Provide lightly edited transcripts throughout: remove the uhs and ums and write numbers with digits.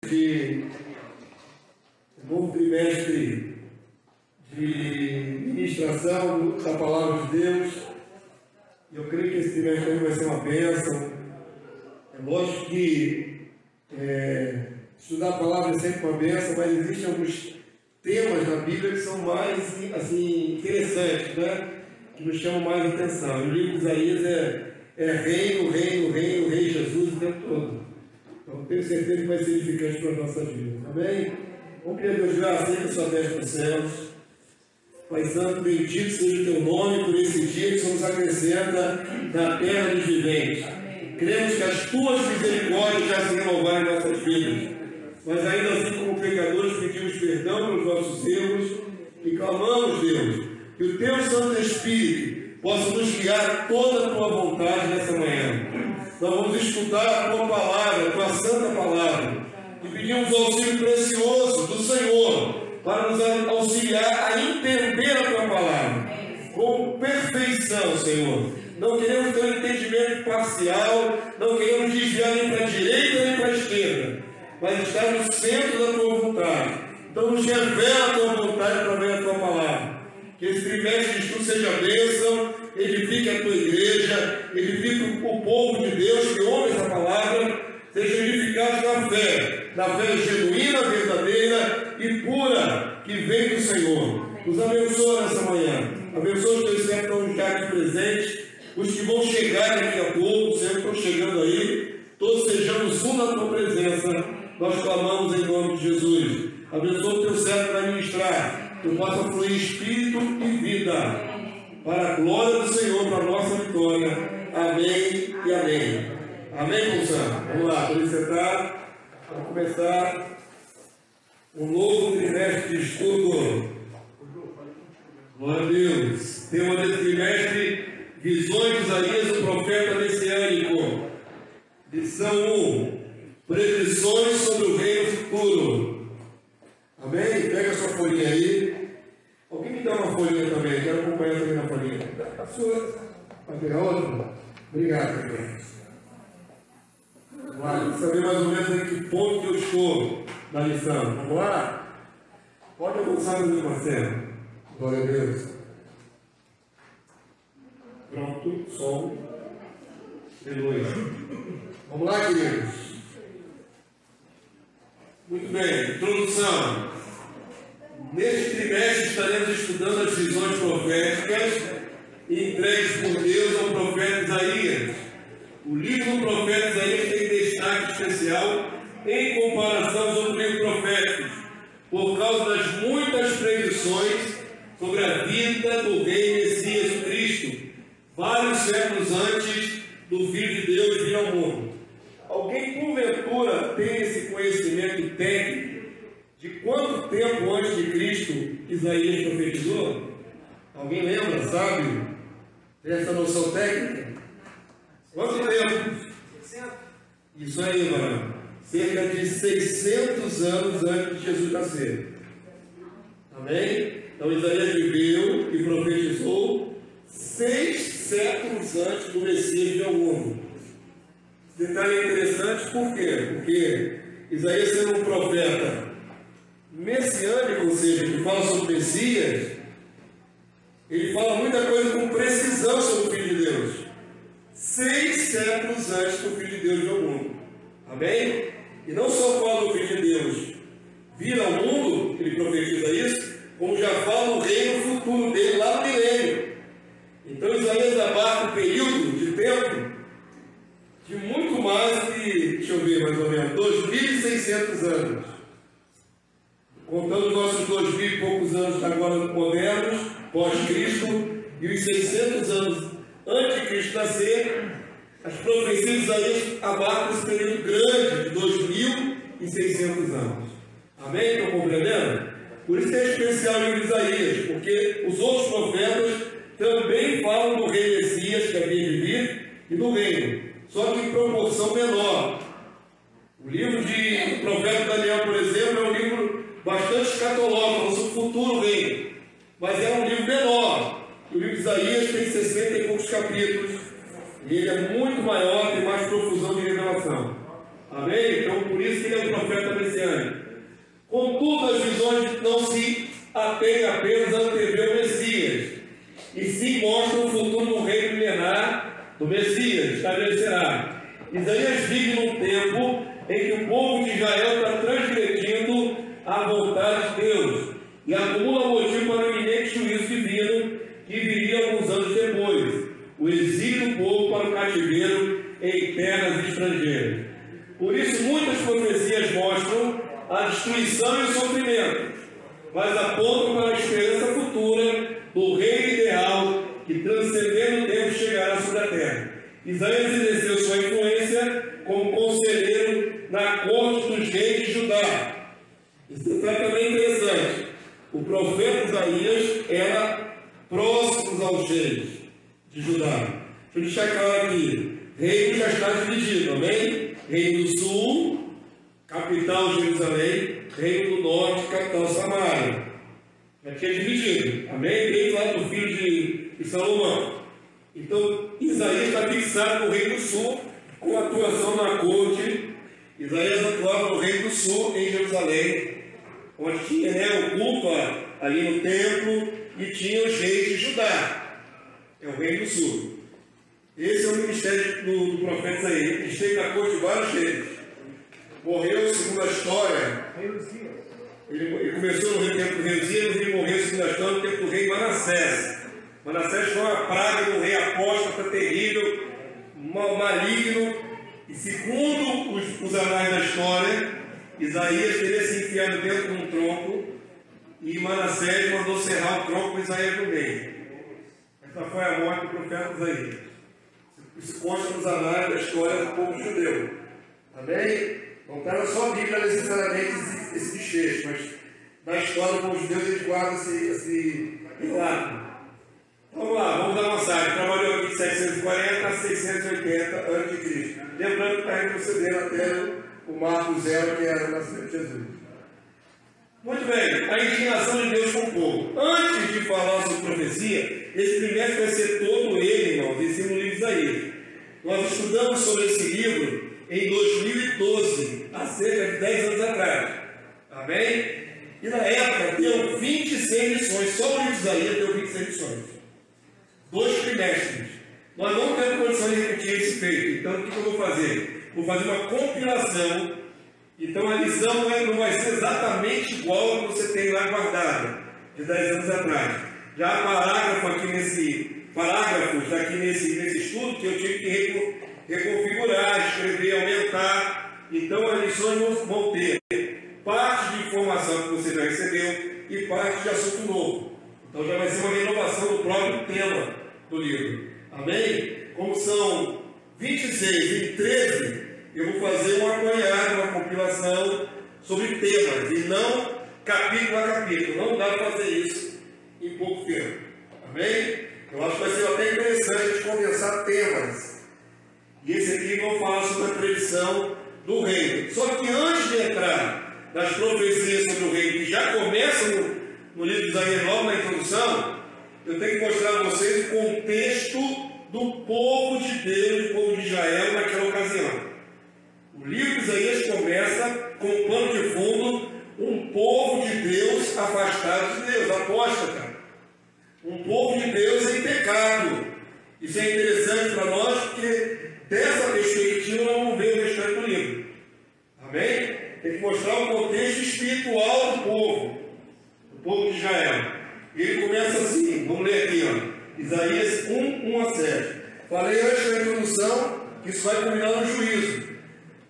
de um novo trimestre de ministração da Palavra de Deus. Eu creio que esse trimestre vai ser uma bênção. É lógico que estudar a Palavra é sempre uma bênção, mas existem alguns temas na Bíblia que são mais assim, interessantes, né? Que nos chamam mais atenção. O livro de Isaías é reino, reino, reino, rei Jesus o tempo todo. Então, tenho certeza que vai ser edificante para as nossas vidas. Amém? Vamos pedir a Deus graça que sua desce nos céus. Pai Santo, bendito seja o teu nome por esse dia que o Senhor nos acrescenta na terra dos viventes. Cremos que as tuas misericórdias já se renovaram em nossas vidas. Mas ainda assim, como pecadores, pedimos perdão pelos nossos erros e clamamos, Deus, que o teu Santo Espírito possa nos guiar a toda a tua vontade nessa manhã. Nós vamos escutar a tua palavra, a tua santa palavra, e pedimos o auxílio precioso do Senhor para nos auxiliar a entender a tua palavra com perfeição, Senhor. Não queremos ter um entendimento parcial, não queremos desviar nem para a direita nem para a esquerda, mas estar no centro da tua vontade. Então nos revela a tua vontade através da tua palavra. Que esse trimestre de estudo seja bênção, edifique a tua igreja, edifique o povo de Deus que ouve essa palavra, seja edificados na fé genuína, verdadeira e pura que vem do Senhor. Nos abençoa nessa manhã. Abençoa os teus servos que estão já aqui presentes, os que vão chegar daqui a pouco, os servos que estão chegando aí, todos sejamos um na tua presença. Nós clamamos em nome de Jesus. Abençoa o teu servo para ministrar, que possa fluir espírito e vida, para a glória do Senhor, para a nossa vitória. Amém e amém. Amém, Gonçalo? Vamos lá, vamos sentar. Vamos começar um novo trimestre de estudo. Glória a Deus. Tema desse trimestre: Visões de Isaías, o profeta messiânico. Lição 1: Previsões sobre o reino futuro. Amém? Pega a sua folhinha aí. Alguém me dá uma folhinha também? Quero acompanhar também na folhinha. A sua. Vai pegar outra? Obrigado, também. Vamos lá, saber mais ou menos em que ponto que eu estou na lição. Vamos lá? Pode avançar no meu Marcelo. Glória a Deus. Pronto, som. Aleluia. Vamos lá, queridos. Muito bem, introdução. Neste trimestre estaremos estudando as visões proféticas entregues por Deus ao profeta Isaías. O livro do profeta Isaías tem destaque especial em comparação aos outros livros proféticos, por causa das muitas previsões sobre a vida do rei Messias Cristo, vários séculos antes do Filho de Deus vir ao mundo. Alguém, porventura, tem esse conhecimento técnico de quanto tempo antes de Cristo Isaías profetizou? Alguém lembra, sabe? Tem essa noção técnica? Quanto tempo? 600. Isso aí, mano. Cerca de 600 anos antes de Jesus nascer. Amém? Então Isaías viveu e profetizou 6 séculos antes do Messias vir ao mundo. Esse detalhe é interessante, por quê? Porque Isaías, sendo um profeta messiânico, ou seja, que fala sobre o Messias, ele fala muita coisa com precisão sobre o Filho de Deus. 6 séculos antes do Filho de Deus vir ao mundo. Amém? E não só fala do Filho de Deus vir ao mundo, ele profetiza isso, como já fala o reino futuro dele lá no milênio. Então Isaías abarca um período de tempo de muito mais que, deixa eu ver, mais ou menos, 2.600 anos. Contando os nossos 2.000 e poucos anos agora modernos, pós-Cristo, e os 600 anos antes de Cristo nascer, as profecias de Isaías abarcam esse período grande de 2.600 anos. Amém? Estão compreendendo? Por isso que é especial o livro de Isaías, porque os outros profetas também falam do rei Messias que havia de vir e do reino, só que em proporção menor. O livro do profeta Daniel, por exemplo, é um livro bastante escatológico, sobre o futuro reino, mas é um livro menor. O livro de Isaías tem 60 e poucos capítulos, e ele é muito maior, tem mais profusão de revelação. Amém? Então, por isso que ele é um profeta messiânico. Contudo, as visões não se atêm apenas a antever o Messias, e sim mostram o futuro do reino milenar do Messias, estabelecerá. Isaías vive num tempo em que o povo de Israel está transgredindo a vontade de Deus e acumula motivo para o iminente juízo divino que viria alguns anos depois, o exílio do povo para o cativeiro em terras estrangeiras. Por isso, muitas profecias mostram a destruição e o sofrimento, mas apontam para a esperança futura do reino ideal que, transcendendo o tempo, chegará sobre a terra. Isaías exerceu sua influência como conselheiro na corte dos reis de Judá. Isso é também interessante. O profeta Isaías era próximo aos reis de Judá. Deixa eu deixar claro aqui. Reino já está dividido, amém? Reino do sul, capital Jerusalém. Reino do norte, capital Samaria. Já tinha dividido, amém? Desde lá do filho de Salomão. Então, Isaías está fixado no reino do sul, com atuação na corte. Isaías atuava no reino do sul, em Jerusalém, onde tinha o culto ali no templo e tinha os reis de Judá. É o reino do sul. Esse é o ministério do profeta Isaías. Ele esteve na corte de vários reis. Morreu, segundo a história. Ele começou no tempo do rei Uzias e morreu, segundo a história, no tempo do rei Manassés. Manassés foi uma praga do rei apóstata terrível, maligno. E segundo os anais da história, Isaías teria se enfiado dentro de um tronco e Manassés mandou serrar o tronco com Isaías no meio. Essa foi a morte do profeta Isaías. Isso consta nos anais da história do povo judeu. Amém? Não está na sua Bíblia necessariamente esse desfecho, mas na história do povo judeu eles guardam esse relato. Vamos lá, vamos avançar. Ele trabalhou aqui de 740 a 680 a.C. Lembrando que está retrocedendo até o Marco Zero, que era o nascimento de Jesus. Muito bem, a indignação de Deus com o povo. Antes de falar sobre profecia, esse trimestre vai ser todo ele, irmãos, em cima do livro de Isaías. Nós estudamos sobre esse livro em 2012, há cerca de 10 anos atrás. Amém? E na época deu 26 lições, só o livro de Isaías deu 26 lições. 2 trimestres. Nós não temos condição de repetir esse feito. Então, o que eu vou fazer? Vou fazer uma compilação. Então, a lição não vai ser exatamente igual a que você tem lá guardada, de 10 anos atrás. Já há parágrafos aqui nesse estudo que eu tive que reconfigurar, escrever, aumentar. Então, as lições vão ter parte de informação que você já recebeu e parte de assunto novo. Então, já vai ser uma renovação do próprio tema do livro. Amém? Como são 26 e 13, eu vou fazer um apanhado, uma compilação sobre temas, e não capítulo a capítulo. Não dá para fazer isso em pouco tempo. Amém? Eu acho que vai ser até interessante a gente condensar temas. E esse aqui vamos falar sobre a previsão do reino. Só que antes de entrar nas profecias sobre o reino, que já começam no livro de Isaías, logo na introdução, eu tenho que mostrar a vocês o contexto do povo de Deus, do povo de Israel naquela ocasião. O livro de Isaías começa com um pano de fundo, um povo de Deus afastado de Deus, apóstata. Um povo de Deus em pecado. Isso é interessante para nós, porque dessa perspectiva nós vamos ver o restante do livro. Amém? Tem que mostrar o contexto espiritual do povo de Israel. E ele começa assim, vamos ler aqui, ó, Isaías 1, 1 a 7. Falei antes da introdução que isso vai culminar no juízo.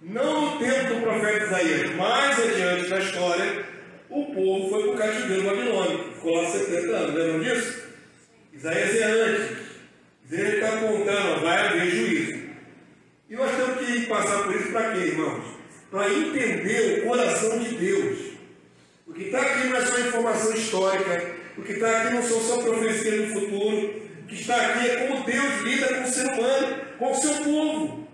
Não no tempo do profeta Isaías, mais adiante na história, o povo foi para o cativeiro babilônico, ficou lá 70 anos, lembram disso? Isaías é antes. Isaías está apontando, vai haver juízo. E nós temos que passar por isso para quê, irmãos? Para entender o coração de Deus. O que está aqui não é só informação histórica, o que está aqui não são só profecias do futuro, o que está aqui é como Deus lida com o ser humano, com o seu povo.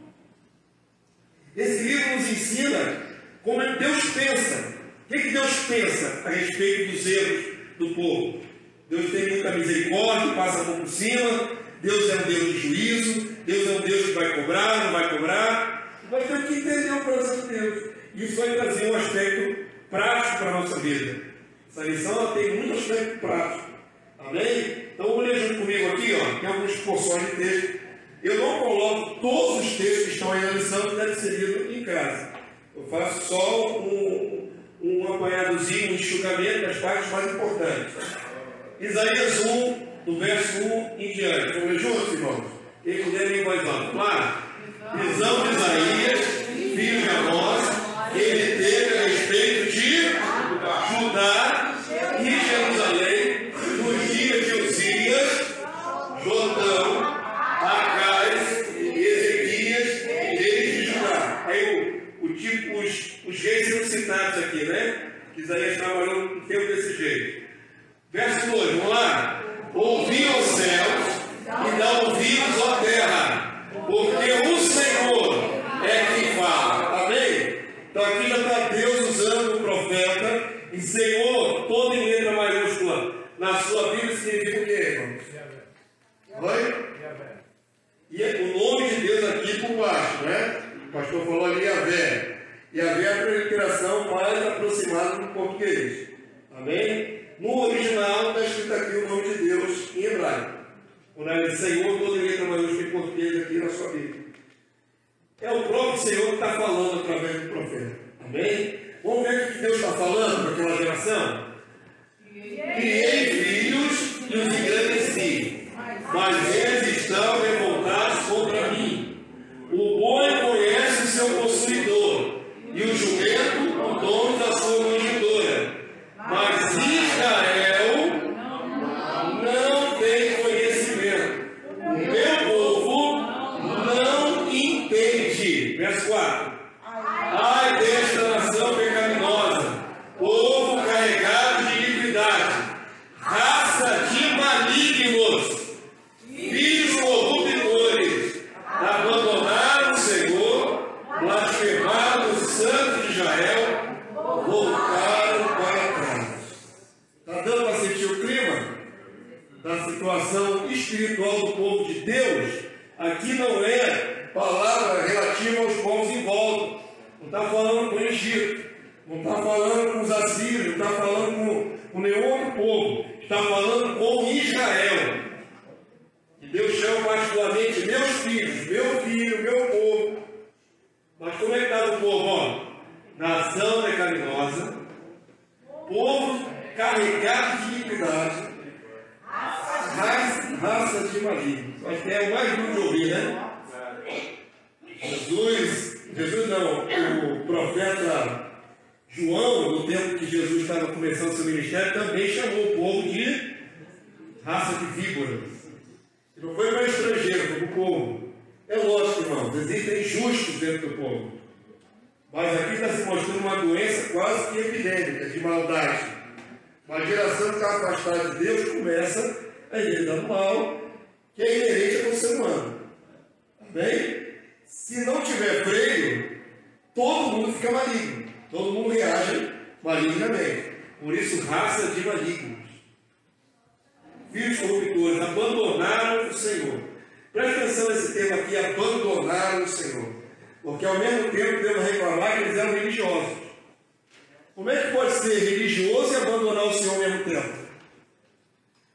Esse livro nos ensina como Deus pensa. O que Deus pensa a respeito dos erros do povo? Deus tem muita misericórdia, passa a mão por cima. Deus é um Deus de juízo. Deus é um Deus que vai cobrar, não vai cobrar. Nós temos que entender o coração de Deus. Isso vai trazer um aspecto prático para a nossa vida. Essa lição ela tem muito aspecto prático. Amém? Então vamos ler junto comigo aqui, ó, tem algumas porções de texto. Eu não coloco todos os textos que estão aí na lição que devem ser lidos em casa. Eu faço só um apanhadozinho, um enxugamento das partes mais importantes. Isaías 1, do verso 1 em diante. Vamos ler juntos, irmãos? Quem puder ler em voz alta. Vamos lá? Visão de Isaías, filho de Amós, ele teve a respeito de Judá e Jerusalém nos dias de Uzias, Jotão, Acais, Ezequias, reis de Judá. Aí os reis são citados aqui, né? Que Isaías trabalhou um tempo desse jeito. Verso 2, vamos lá? Ouvi os céus e dá ouvidos, ó terra, porque o Senhor é quem fala. Amém? Então aqui já está Deus usando o profeta, e Senhor, todo em letra maiúscula, na sua Bíblia significa o quê, irmãos? Oi? E o nome de Deus aqui por baixo, né? O pastor falou ali Yavé. Yavé é a transliteração mais aproximada do português. Amém? No original está escrito aqui o nome de Deus em hebraico. Quando é Senhor, toda letra maiúscula em português aqui na sua Bíblia. É o próprio Senhor que está falando através do profeta. Amém? Vamos ver o que Deus está falando para aquela geração? Criei filhos e os engrandeci, mas eles estão revoltados contra mim. O boi conhece o seu possuidor, e o jumento o dono da sua manjedoura. Mas Israel não tem conhecimento. O meu povo não entende. Verso 4. Ai desta nação pecaminosa, povo carregado de iniquidade, raça de malignos, filhos corruptores, abandonaram o Senhor, blasfemaram o Santo de Israel, voltaram para trás. Está dando para sentir o clima da situação espiritual do povo de Deus? Aqui não é palavra relativa aos povos em volta. Não está falando com o Egito, não está falando com os assírios, não está falando com nenhum outro povo. Está falando com Israel. E Deus chama particularmente meus filhos, meu filho, meu povo. Mas como é que está o povo? Ó, nação pecaminosa, povo carregado de iniquidade, raça de malignos. Acho que é o mais duro de ouvir, né? Jesus não, o profeta João, no tempo que Jesus estava começando seu ministério, também chamou o povo de raça de víboras. Não foi para estrangeiro, foi para o povo. É lógico, irmãos, existem justos dentro do povo. Mas aqui está se mostrando uma doença quase que epidêmica, de maldade. Uma geração que está afastada de Deus começa a herdar mal, que é inerente ao ser humano. Amém? Se não tiver freio, todo mundo fica maligno. Todo mundo reage malignamente. Por isso, raça de malignos. Filhos corruptores abandonaram o Senhor. Presta atenção nesse tema aqui, abandonaram o Senhor. Porque ao mesmo tempo devemos reclamar que eles eram religiosos. Como é que pode ser religioso e abandonar o Senhor ao mesmo tempo?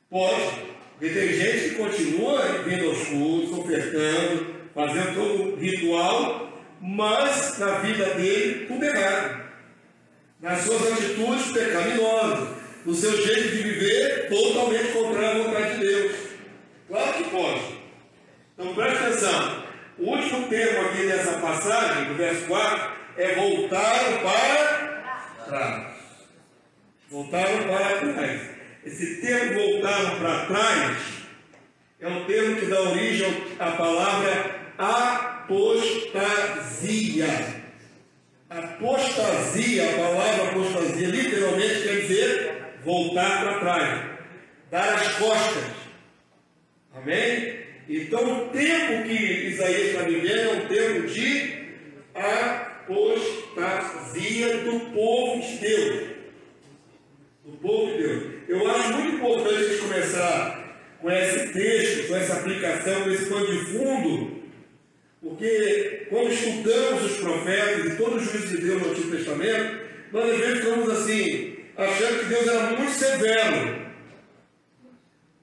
Pode. Porque tem gente que continua vindo aos cultos, ofertando, fazendo todo o ritual, mas na vida dele tudo errado. Nas suas atitudes pecaminosas, no seu jeito de viver totalmente contrário à vontade de Deus. Claro que pode. Então preste atenção. O último termo aqui dessa passagem, do verso 4, é voltaram para trás. Voltaram para trás. Esse termo voltaram para trás é um termo que dá origem à palavra apostasia. Apostasia, a palavra apostasia literalmente quer dizer voltar para trás, dar as costas. Amém? Então o tempo que Isaías está vivendo é um tempo de apostasia do povo de Deus. Do povo de Deus. Eu acho muito importante a gente começar com esse texto, com essa aplicação, com esse pano de fundo, Porque quando estudamos os profetas e todo o juízo de Deus no Antigo Testamento, nós às vezes ficamos assim, achando que Deus era muito severo.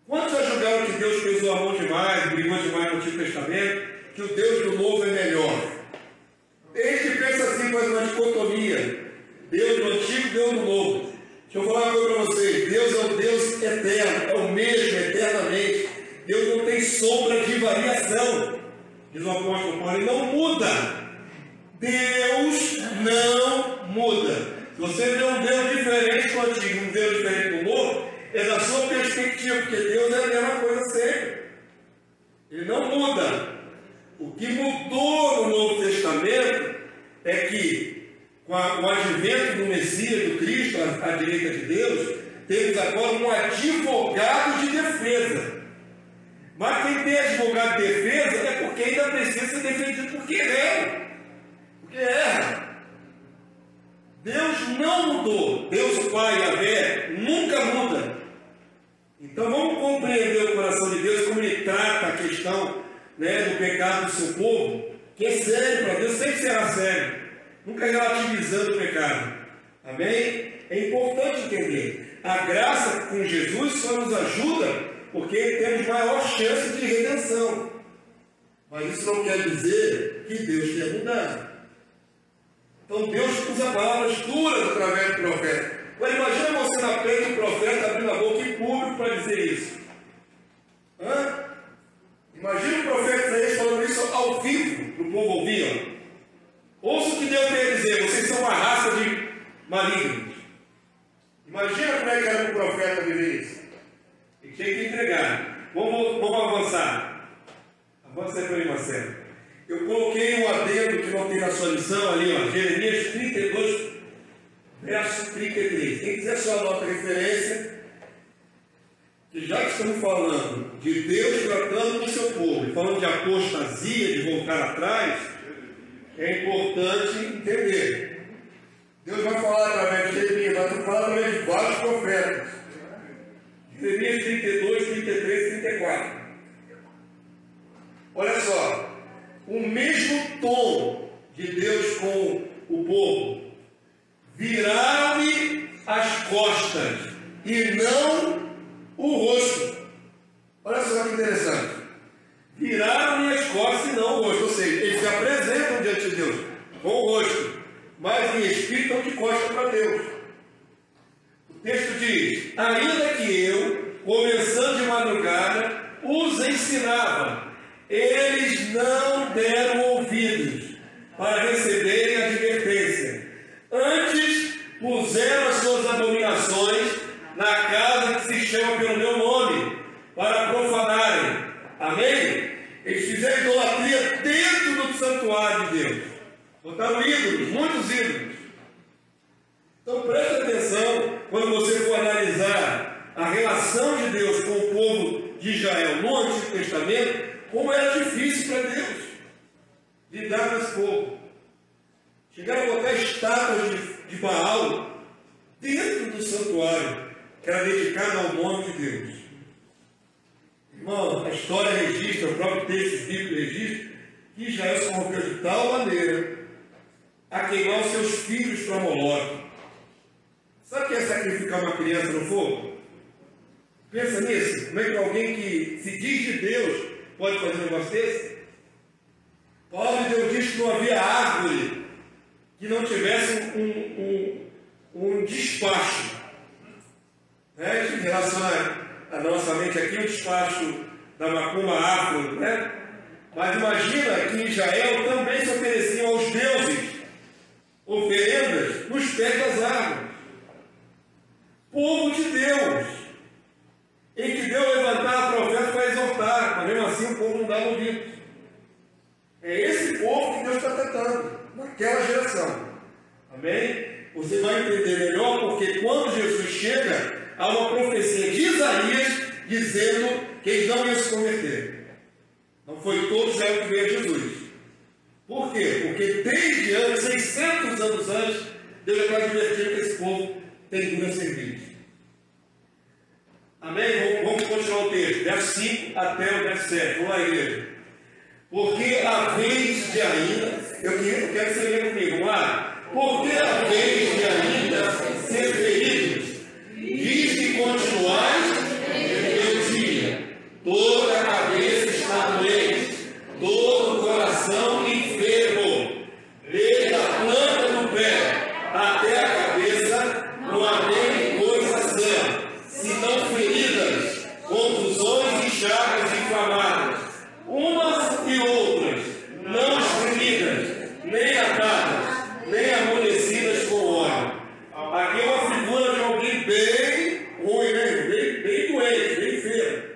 Quantos já julgaram que Deus pesou a mão demais, brigou demais no Antigo Testamento, que o Deus do Novo é melhor? Tem gente que pensa assim, faz uma dicotomia. Deus do Antigo e Deus do Novo. Deixa eu falar uma coisa para vocês. Deus é o Deus eterno, é o mesmo eternamente. Deus não tem sombra de variação. Diz o apóstolo Paulo, ele não muda. Deus não muda. Se você vê um Deus diferente do Antigo, um Deus diferente do Novo, é da sua perspectiva, porque Deus é a mesma coisa sempre. Ele não muda. O que mudou no Novo Testamento é que, com o advento do Messias, do Cristo, à direita de Deus, temos agora um advogado de defesa. Mas quem tem advogado de defesa é porque ainda precisa ser defendido porque erra. Porque erra. Deus não mudou. Deus, o Pai, Yahvé, nunca muda. Então vamos compreender o coração de Deus, como Ele trata a questão, do pecado do seu povo, que é sério para Deus, sempre será sério. Nunca relativizando o pecado. Amém? É importante entender. A graça com Jesus só nos ajuda porque temos maior chance de redenção. Mas isso não quer dizer que Deus tenha mudado. Então Deus usa palavras duras através do profeta. Mas imagina você na frente do profeta abrindo a boca em público para dizer isso. Imagina o profeta Isaías falando isso ao vivo para o povo ouvir. Ouça o que Deus tem a dizer. Vocês são uma raça de malignos. Imagina como é que era para o profeta viver isso. Ele tinha que entregar. Vamos avançar. Avança aí para mim, Marcelo. Eu coloquei um adendo que não tem na sua lição ali, Jeremias 32, verso 33. Quem quiser só anota a referência, que já que estamos falando de Deus tratando com o seu povo, falando de apostasia, de voltar atrás, é importante entender. Deus vai falar através de Jeremias, vai falar através de vários profetas. Jeremias 32, 33, 34. Olha só. O mesmo tom de Deus com o povo. Viraram-lhe as costas e não o rosto. Olha só que interessante. Viraram-lhe as costas e não o rosto. Ou seja, eles se apresentam diante de Deus com o rosto, mas em espírito estão de costas para Deus. O texto diz: ainda que eu, começando de madrugada, os ensinava, eles não deram ouvidos para receberem a advertência. Antes puseram as suas abominações na casa que se chama pelo meu nome, para profanarem. Amém? Eles fizeram idolatria dentro do santuário de Deus. Botaram ídolos, muitos ídolos. Então preste atenção quando você for analisar a relação de Deus com o povo de Israel no Antigo Testamento, como era difícil para Deus lidar com esse povo. Chegaram a botar estátuas de Baal dentro do santuário, que era dedicado ao nome de Deus. Irmão, a história registra, o próprio texto bíblico registra, que Israel se corrompeu de tal maneira a queimar os seus filhos para Moloque. Sabe o que é sacrificar uma criança no fogo? Pensa nisso. Como é que alguém que se diz de Deus pode fazer um negócio desse? Paulo de Deus diz que não havia árvore que não tivesse um despacho. Em relação à nossa mente aqui, o despacho da macumba afro, Mas imagina que em Israel também se ofereciam aos deuses oferendas nos pés das árvores. Povo de Deus, em que Deus levantava profetas para exortar, mas mesmo assim o povo não dava ouvidos. É esse povo que Deus está tratando, naquela geração. Amém? Você vai entender melhor, porque quando Jesus chega, há uma profecia de Isaías dizendo que eles não iam se converter. Não foi todo Israel que veio a Jesus. Por quê? Porque desde anos, 600 anos antes, Deus já está advertindo que esse povo tem duas serviços. Amém? Vamos continuar o texto, verso 5 até o verso 7. Vamos lá, igreja. Porque a vez de ainda, eu quero que você leia comigo, vamos lá. Porque a vez de ainda ser feridos, diz que continuais em dia. Toda a cabeça está doente, todo o coração enfermo, desde a planta do pé até a cabeça, não há nem coisa sã, senão feridas, contusões e chagas inflamadas, umas e outras, não espremidas, nem atadas, nem amolecidas com óleo. Aqui é uma figura de alguém bem ruim, né? Bem doente, bem feio.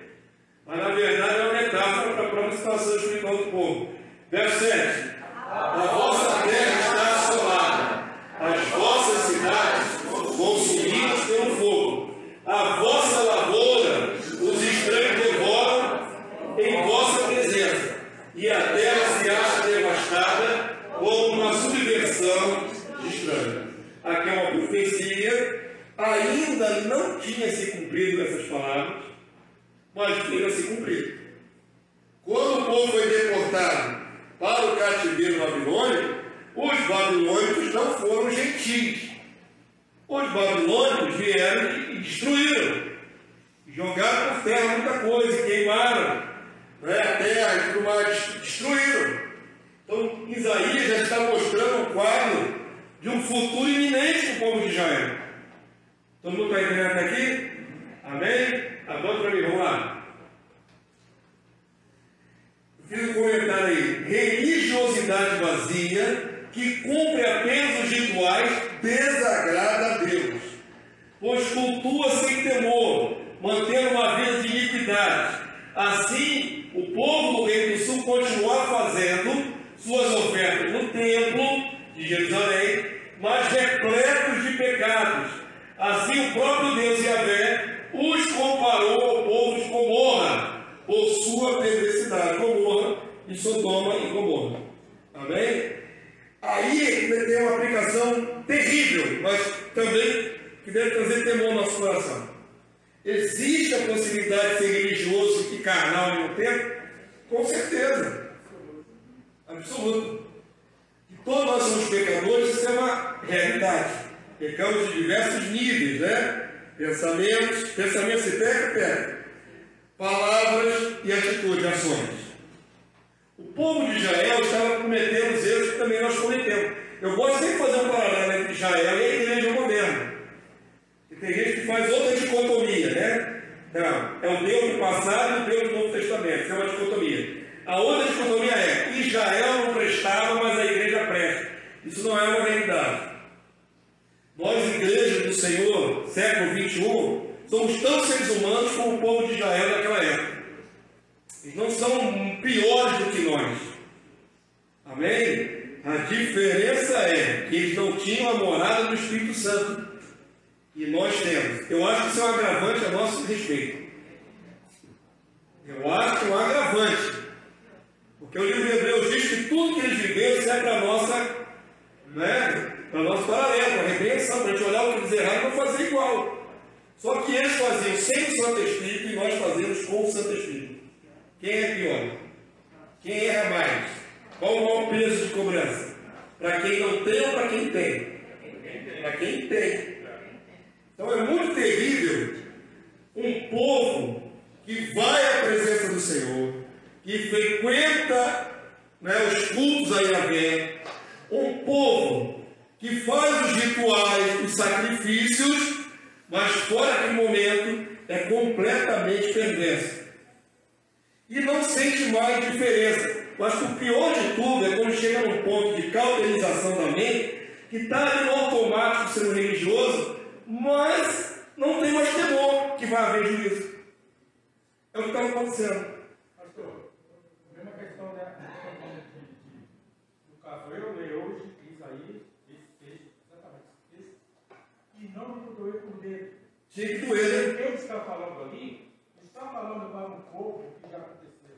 Mas na verdade é uma metáfora para a própria situação espiritual do povo. Verso 7. A vossa terra está assolada, as vossas cidades consumidas pelo fogo, a vossa lavoura os estranhos devoram em vossa presença, e a terra se acha devastada como uma subversão de estranhos. Aqui é uma profecia, ainda não tinha se cumprido essas palavras, mas veio a se cumprir. Quando o povo foi deportado para o cativeiro babilônico, os babilônicos não foram gentis. Os babilônicos vieram e destruíram, jogaram por terra muita coisa, queimaram, né, a terra e tudo mais, destruíram. Então Isaías já está mostrando um quadro de um futuro iminente para o povo de Israel. Todo mundo está entendendo até aqui? Amém? Adota para mim, vamos lá. Fiz um comentário aí. Religiosidade vazia, que cumpre apenas os rituais, desagrada a Deus, pois cultua sem temor, mantendo uma vida de iniquidade. Assim, o povo do Reino do Sul continuar fazendo suas ofertas no templo de Jerusalém, mas repletos de pecados. Assim, o próprio Deus Yahvé os comparou ao povo de Gomorra, por sua perversidade. Gomorra e Sodoma e Gomorra. Amém? Aí tem uma aplicação terrível, mas também que deve trazer temor ao nosso coração. Existe a possibilidade de ser religioso e carnal ao mesmo tempo? Com certeza. Absoluto. E todos nós somos pecadores, isso é uma realidade. Pecamos de diversos níveis, né? Pensamentos se peca. Palavras e atitudes, ações. O povo de Israel estava cometendo os erros que também nós cometemos. Eu gosto sempre de fazer um paralelo entre Israel e a igreja moderna. E tem gente que faz outra dicotomia, né? Não, é o Deus do passado e o Deus do Novo Testamento. Isso é uma dicotomia. A outra dicotomia é: Israel não prestava, mas a igreja presta. Isso não é uma realidade. Nós, igreja do Senhor, século 21, somos tão seres humanos como o povo de Israel naquela época. Eles não são piores do que nós. Amém? A diferença é que eles não tinham a morada do Espírito Santo. E nós temos. Eu acho que isso é um agravante a nosso respeito. Eu acho que é um agravante. Porque o livro de Hebreus diz que tudo que eles viveram serve para a nossa, né, para o nosso paralelo, para a repreensão, para a gente olhar o que eles erraram e não fazer igual. Só que eles faziam sem o Santo Espírito e nós fazemos com o Santo Espírito. Quem é pior? Quem erra mais? Qual o maior peso de cobrança? Para quem não tem ou para quem tem? Para quem tem. Então é muito terrível um povo que vai à presença do Senhor, que frequenta, né, os cultos a Yahvé, um povo que faz os rituais, os sacrifícios, mas fora daquele momento é completamente perverso. E não sente mais diferença. Eu acho que o pior de tudo é quando chega num ponto de cauterização da mente, que está ali no automático sendo religioso, mas não tem mais temor que vai haver juízo. É o que está acontecendo. Pastor, a mesma questão do caso, eu leio hoje, Isaías, exatamente esse, e não me doeu por dentro. Tinha que doer, né? Ele está falando ali, está falando para um povo que já aconteceu.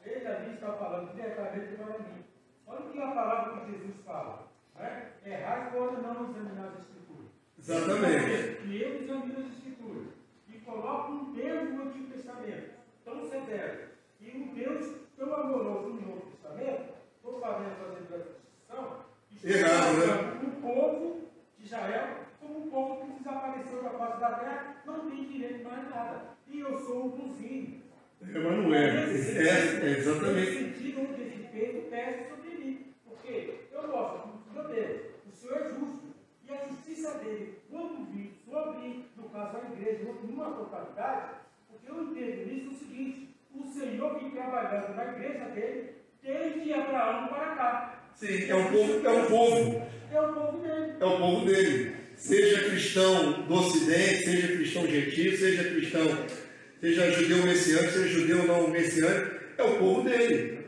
Ele ali está falando diretamente para mim. Olha o que a palavra que Jesus fala, né? Errais quando não examinar as Escrituras. Exatamente. E eu examino as Escrituras e coloco um Deus no Antigo Testamento tão severo e um Deus tão amoroso no Novo Testamento. Testamento, estou fazendo essa distinção, errado, né? O povo de Israel, como um povo que desapareceu da face da terra, não tem direito mais nada. E eu sou um cozinho. Mas não é. Exatamente. Nesse sentido, onde esse peso pesa sobre mim. Porque eu mostro, meu Deus, o Senhor é justo. E a justiça dele, quando vir sobre, no caso, a igreja, numa totalidade, porque eu entendo nisso o seguinte: o Senhor vem trabalhando na igreja dele desde Abraão para cá. Sim, é o povo. É o povo dele. É o povo dele. Seja cristão do Ocidente, seja cristão gentil, seja judeu messiânico, seja judeu não messiânico, é o povo dele.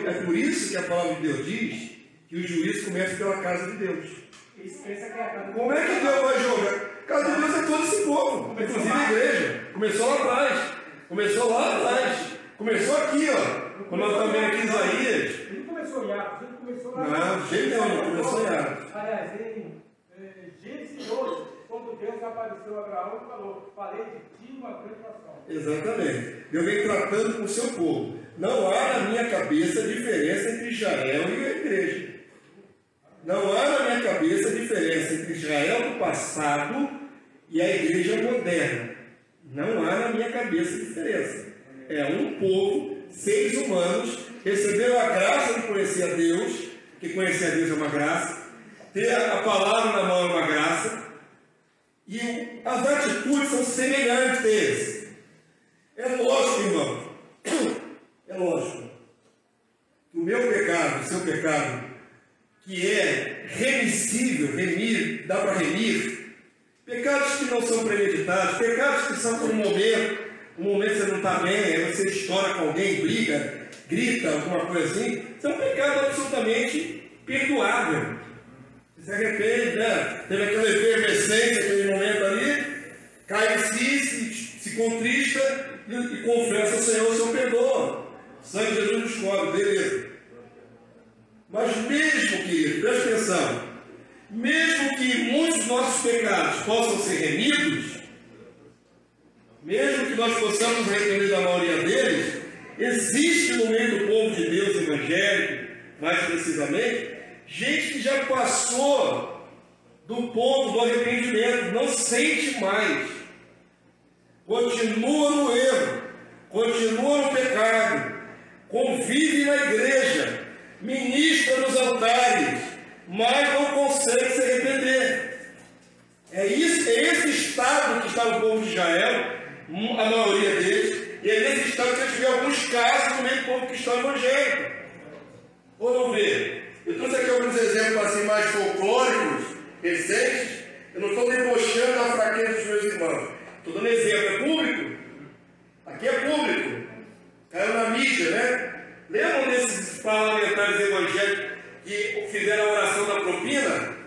É por isso que a palavra de Deus diz que o juízo começa pela casa de Deus. Como é que Deus vai jogar? A casa de Deus é todo esse povo, inclusive a igreja. Começou lá atrás. Começou aqui, ó. Quando nós estamos vendo aqui em Isaías. Ele começou em Atos, ele começou lá. Não, de jeito nenhum, não começou em Atos. Aliás, em Gênesis 12, quando Deus apareceu a Abraão e falou: farei de ti uma grande nação. Exatamente. Deus vem tratando com o seu povo. Não há na minha cabeça diferença entre Israel e a igreja. Não há na minha cabeça diferença entre Israel do passado e a igreja moderna. Não há na minha cabeça diferença. É um povo, seres humanos, receberam a graça de conhecer a Deus, que conhecer a Deus é uma graça, ter a palavra na mão é uma graça, e as atitudes são semelhantes. É lógico, irmão, é lógico, que o meu pecado, o seu pecado, que é remissível, dá para remir, pecados que não são premeditados, pecados que são por um momento você não está bem, aí você estoura com alguém, briga, grita, alguma coisa assim, isso é um pecado absolutamente perdoável. Você se arrepende, né? Teve aquela efervescência, aquele momento ali, cai em si, se contrista e confessa ao Senhor, o Senhor perdoa. O sangue de Jesus nos cobre, beleza. Mas mesmo, querido, presta atenção, mesmo que muitos dos nossos pecados possam ser remidos, mesmo que nós possamos arrepender da maioria deles, existe no meio do povo de Deus evangélico, mais precisamente, gente que já passou do ponto do arrependimento, não sente mais, continua no erro, continua no pecado, convive na igreja, ministra nos altares, mas não consegue se arrepender. É esse estado que está no povo de Israel, a maioria deles, e é nesse estado que a gente vê alguns casos no meio do povo cristão evangélico. Ou não vê? Eu trouxe aqui alguns exemplos assim mais folclóricos, recentes. Eu não estou debochando da fraqueza dos meus irmãos. Estou dando exemplo. É público? Aqui é público. Caiu na mídia, né? Lembram desses parlamentares evangélicos que fizeram a oração da propina?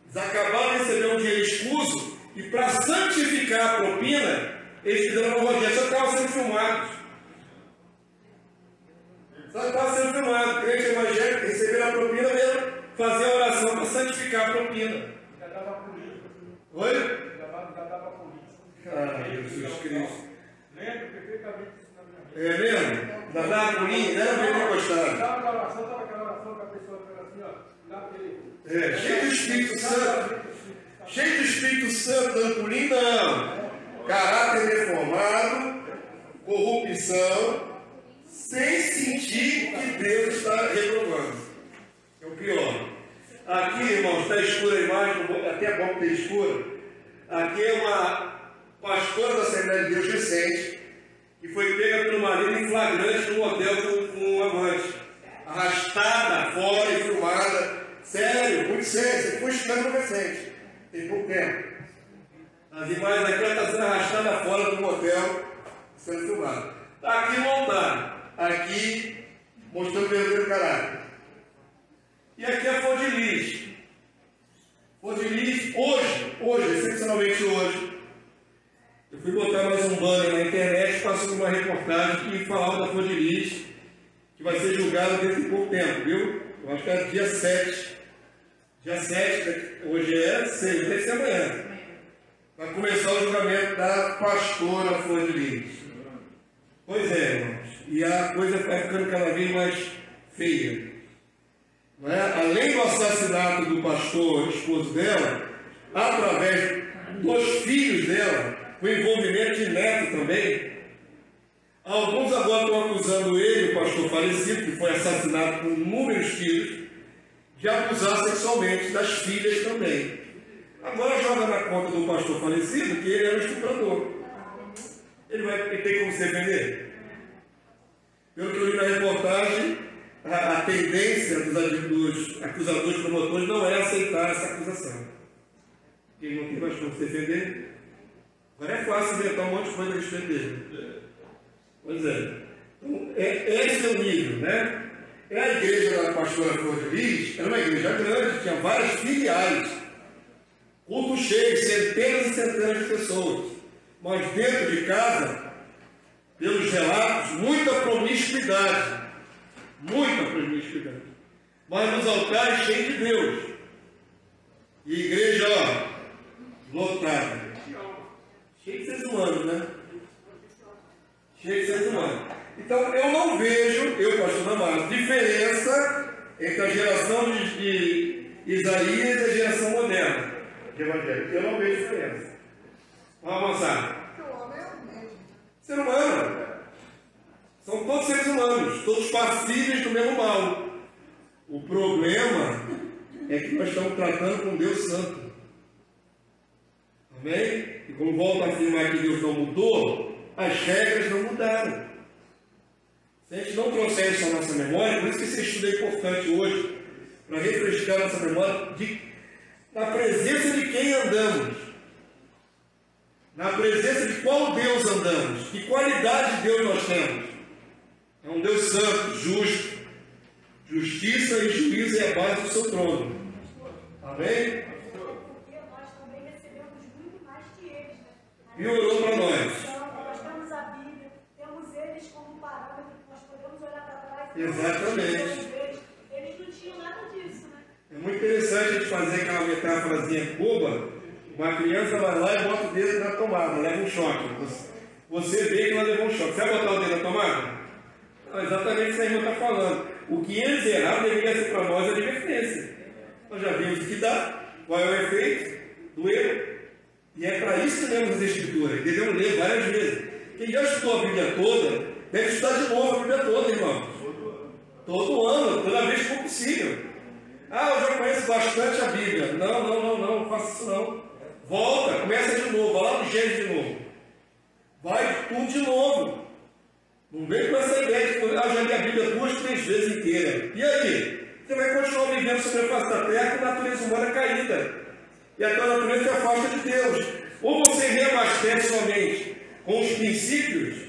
Eles acabaram de receber um dinheiro escuso e para santificar a propina, eles fizeram uma rodinha, só estavam sendo filmados. Crente evangélico, receberam a propina, veio fazer a oração para santificar a propina. Já dava política. Oi? Já dava política. Ah, Jesus Cristo. Lembro perfeitamente isso na minha vida. É mesmo? Já dava política, não era bem gostado. Estava aquela oração que a pessoa fez assim, ó. Cheio do Espírito Santo. Cheio do Espírito Santo, dando pulinho, não. Caráter deformado, corrupção, sem sentir que Deus está reprovando. É o pior. Aqui, irmãos, está escura a imagem, até é bom ter escura. Aqui é uma pastora da Assembleia de Deus recente, que foi pega pelo marido em flagrante no hotel com um amante. Arrastada fora e filmada. Sério, muito sério. Você foi escândalo recente. Tem pouco tempo. As imagens aqui, ela está sendo arrastada fora do motel, sendo filmada. Está aqui montado. Aqui, mostrando o verdadeiro caráter. E aqui a Flor de Lis. Flor de Lis, hoje, excepcionalmente hoje, eu fui botar mais um banner na internet, passou uma reportagem que falava da Flor de Lis, que vai ser julgada dentro de pouco tempo, viu? Eu acho que é dia 7. Dia 7, hoje é 6, deve ser amanhã. Vai começar o julgamento da pastora Flor de Lis. Pois é, irmãos. E a coisa vai ficando cada vez mais feia. Não é? Além do assassinato do pastor, esposo dela, através dos filhos dela, o envolvimento de neto também. Alguns agora estão acusando ele, o pastor falecido, que foi assassinado por inúmeros tiros, de abusar sexualmente das filhas também. Agora joga na conta do pastor falecido que ele era um estuprador. Ele tem como se defender? Pelo que eu li na reportagem, a tendência dos acusadores promotores não é aceitar essa acusação. Quem não tem mais como se defender? Agora é fácil inventar um monte de coisa a respeito dele. Pois é. Então, esse é o nível, né? A igreja da pastora Flor de Lis era uma igreja grande, tinha várias filiais, culto cheio, centenas e centenas de pessoas. Mas dentro de casa, pelos relatos, muita promiscuidade. Muita promiscuidade. Mas nos altares cheios de Deus. E igreja, ó, lotada. Cheio de seres humanos, né? Cheio de seres humanos. Então, eu não vejo, pastor Damaso, diferença entre a geração de Isaías e a geração moderna de evangélico. Eu não vejo diferença. Vamos avançar. Ser humano. São todos seres humanos, todos passíveis do mesmo mal. O problema é que nós estamos tratando com Deus Santo. Amém? E como volto a afirmar que Deus não mudou, as regras não mudaram. Se a gente não trouxer isso à nossa memória, por isso que esse estudo é importante hoje, para refrescar a nossa memória na presença de quem andamos, na presença de qual Deus andamos, que qualidade de Deus nós temos. É um Deus santo, justo, justiça e juízo é a base do seu trono. Amém? Porque nós também recebemos muito mais que eles, né? E orou para nós. Nós temos a Bíblia, temos eles como parâmetro, nós podemos olhar para trás. Exatamente. Eles não tinham nada disso, né? É muito interessante a gente fazer aquela metáforazinha boba. Uma criança vai lá e bota o dedo na tomada, leva um choque. Você vê que ela levou um choque. Você vai botar o dedo na tomada? Não, exatamente isso que a irmã está falando. O que eles erraram deveria ser para nós a advertência. Nós já vimos o que dá, qual é o efeito do erro. E é para isso que lemos as Escrituras. Devemos ler várias vezes. Quem já estudou a Bíblia toda, deve estudar de novo a Bíblia toda, irmão. Todo ano, toda vez que for possível. Ah, eu já conheço bastante a Bíblia. Não faça isso não. Volta, começa de novo, vai lá no Gênesis de novo. Vai tudo de novo. Não vem com essa ideia de que eu já li a Bíblia 2, 3 vezes inteira. E aí? Você vai continuar vivendo sobre a face da terra com a natureza humana caída. E a tua natureza te afasta de Deus. Ou você reabastece sua mente com os princípios,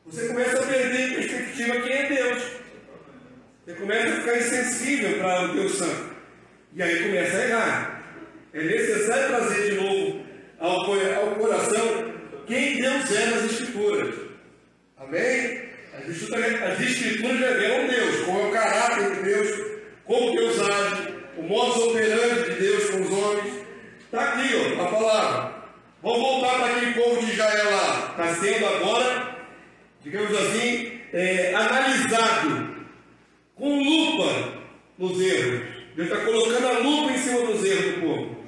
você começa a perder em perspectiva quem é Deus. Você começa a ficar insensível para o Deus Santo. E aí começa a errar. É necessário trazer de novo ao coração quem Deus é nas Escrituras. Amém? As Escrituras revelam Deus, como é o caráter de Deus, como Deus age, o modus operandi de Deus com os homens. Está aqui, ó, a palavra. Vamos voltar para aquele povo de Israel lá. Está sendo agora, digamos assim, analisado com lupa nos erros. Deus está colocando a lupa em cima dos erros do povo.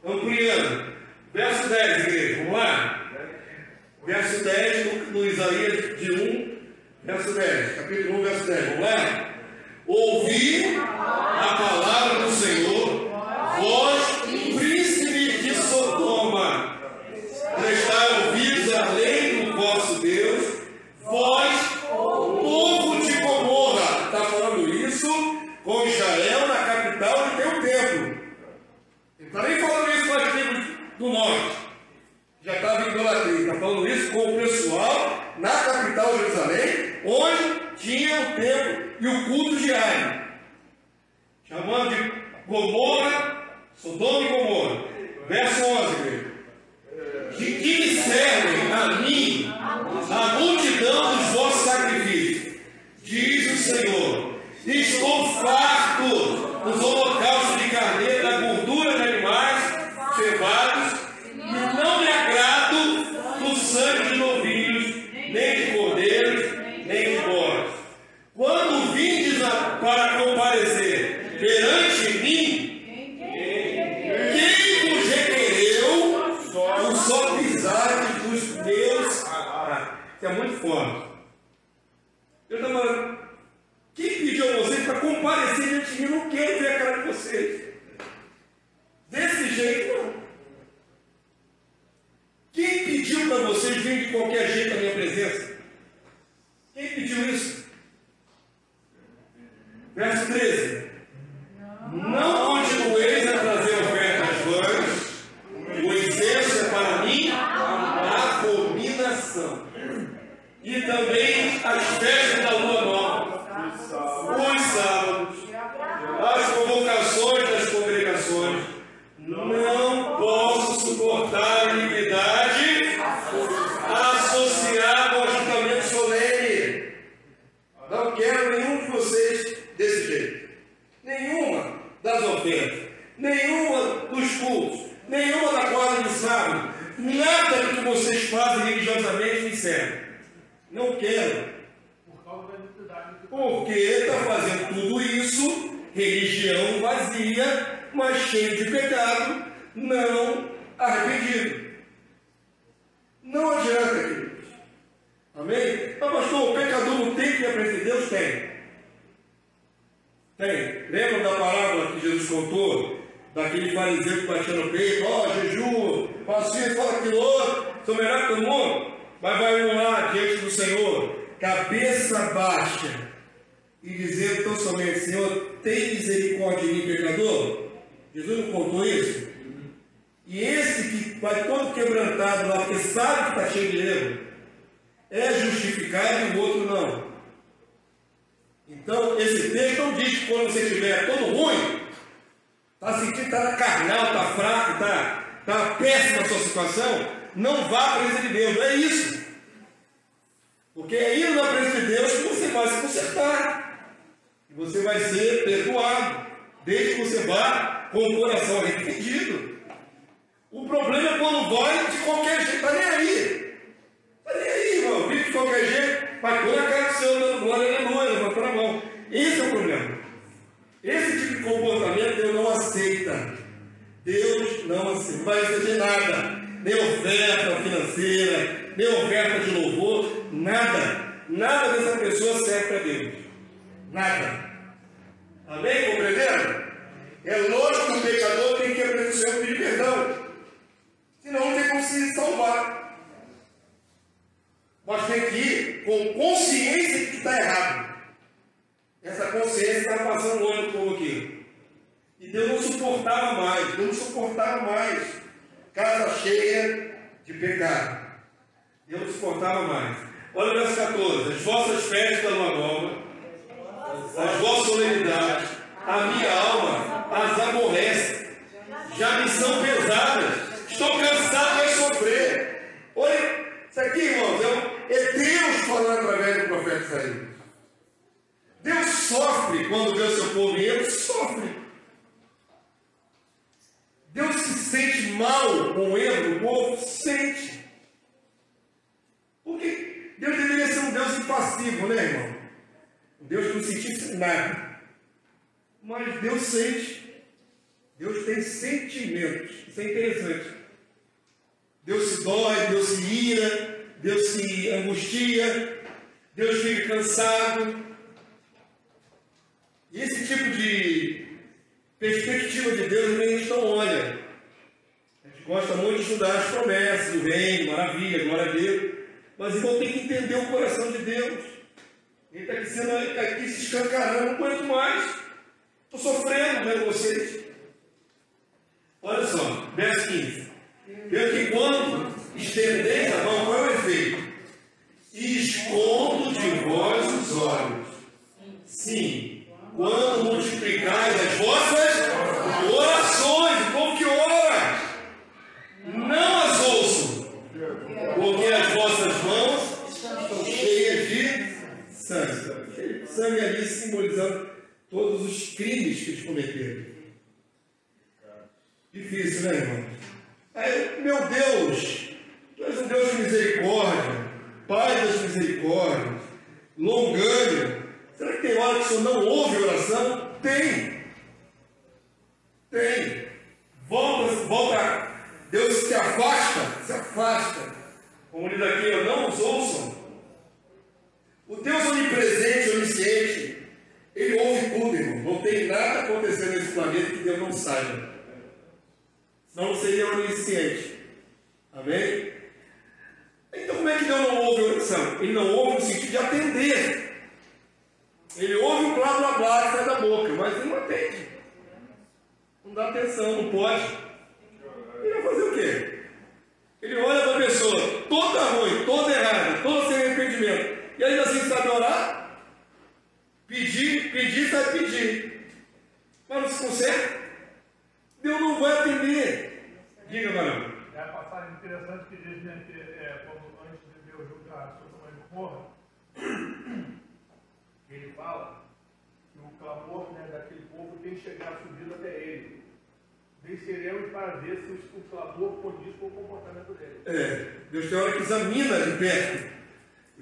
Ampliando. Verso 10, igreja. Vamos lá? Verso 10, no Isaías de 1, verso 10. Capítulo 1, verso 10. Vamos lá? Ouvi a palavra do Senhor, vós, príncipe de Sodoma, prestai ouvidos à lei do vosso Deus, vós, povo de Gomorra. Está falando isso com Israel na capital de teu templo. Ele está nem falando isso com as tribos do norte. Já estava em idolatria. Está falando isso com o pessoal na capital de Jerusalém, onde tinha o templo e o culto diário. Chamando de Gomorra, Sodoma e Gomorra. Verso 11, igreja. De que me servem a mim a multidão dos vossos sacrifícios? Diz o Senhor. Estou farto dos holocaustos de carneiro, da gordura de animais cevados, e não me agrado do sangue de novilhos, nem de cordeiros, nem de bodes. Quando forma. Eu estava falando, quem pediu a vocês para comparecer diante de mim? Eu não quero ver a cara de vocês. Desse jeito, não. Quem pediu para vocês virem de qualquer jeito à minha presença? Quem pediu isso? Verso 13. Não continueis a trazer ofertas vãs, o incenso é para mim abominação. E também as festas da lua nova, os sábados, as convocações das congregações. Não posso suportar a iniquidade associada ao ajuntamento solene. Não quero nenhum de vocês desse jeito. Nenhuma das ofertas, nenhuma dos cultos, nenhuma da guarda de sábado, nada do que vocês fazem religiosamente me serve. Não quero. Porque está fazendo tudo isso, religião vazia, mas cheio de pecado, não arrependido. Não adianta, queridos. Amém? Mas, pastor, o pecador não tem que aprender Deus? Tem. Tem. Lembra da parábola que Jesus contou? Daquele fariseu que batia no peito, jejum, faço isso, fala aquilo outro, sou melhor que todo mundo. Mas vai um lá diante do Senhor, cabeça baixa, e dizendo tão somente, Senhor, tem misericórdia de mim, pecador? Jesus não contou isso? E esse que vai todo quebrantado lá, porque sabe que está cheio de erro, é justificado e o outro não. Então, esse texto não diz que quando você estiver todo ruim, está sentindo, está carnal, está fraco, está péssima a sua situação, não vá à presença de Deus. Não é isso. Porque é indo na presença de Deus que você vai se consertar. E você vai ser perdoado, desde que você vá com o coração arrependido. O problema é quando vai de qualquer jeito, está nem aí. Está nem aí, irmão. Vive de qualquer jeito, vai pôr na cara do Senhor, dando glória, aleluia, levantando a mão. Esse é o problema. Esse tipo de comportamento Deus não aceita. Deus não aceita. Não vai receber nada. Nem oferta financeira, nem oferta de louvor, nada. Nada dessa pessoa serve para Deus. Nada. Amém? Compreenderam? É lógico que o pecador tem que aprender o Senhor pedir perdão. Senão não tem como se salvar. Mas tem que ir com consciência de que está errado. Essa consciência está passando o olho do povo aqui. E Deus não suportava mais. Deus não suportava mais. Casa cheia de pecado. Deus não suportava mais. Olha o verso 14. As vossas festas da lua nova, as vossas solenidades, a minha alma as aborrece. Já me são pesadas. Estou cansado de sofrer. Olha, isso aqui, irmãos, é Deus falando através do profeta Isaías. Deus sofre quando vê o seu povo em erro, sofre. Deus se sente mal com o erro do povo? Sente. Porque Deus deveria ser um Deus impassivo, né, irmão? Um Deus que não sentisse nada. Mas Deus sente. Deus tem sentimentos. Isso é interessante. Deus se dói, Deus se ira, Deus se angustia, Deus fica cansado. E esse tipo de perspectiva de Deus a gente não olha. A gente gosta muito de estudar as promessas do reino, maravilha, glória a Deus. Mas irmão, tem que entender o coração de Deus. Ele está aqui se escancarando, não aguento mais. Estou sofrendo vendo vocês. Olha só, verso 15. Pelo que quando estendeis a mão, qual é o efeito? Escondo de vós os olhos. Sim, quando multiplicais as vossas orações, o povo que ora, não as ouçam, porque as vossas mãos estão cheias de sangue. Sangue ali simbolizando todos os crimes que eles cometeram. Difícil, né, irmão? Aí, meu Deus, tu és um Deus de misericórdia, Pai das misericórdias, longânimo. Será que tem hora que o Senhor não ouve oração? Tem. Tem. Volta. Deus se afasta. Como diz aqui, não os ouçam. O Deus onipresente, onisciente, Ele ouve tudo, irmão. Não tem nada acontecendo nesse planeta que Deus não saiba. Senão não seria onisciente. Amém? Então como é que Deus não ouve a oração? Ele não ouve no sentido de atender. Ele ouve o blá blá blá que sai da boca, mas ele não atende. Não dá atenção, não pode. Ele vai fazer o quê? Ele olha para a pessoa, toda ruim, toda errada, toda sem arrependimento. E ainda assim sabe orar? Pedir, sabe pedir. Mas não se consegue. Deus não vai atender. Diga, varão. É a passagem interessante que diz, né, que quando antes de Deus julgar Sodoma e Gomorra, ele fala que o clamor, né, daquele povo tem chegado, subido até ele. Desceremos para ver se o clamor condiz com o comportamento dele. Deus tem hora que examina de perto.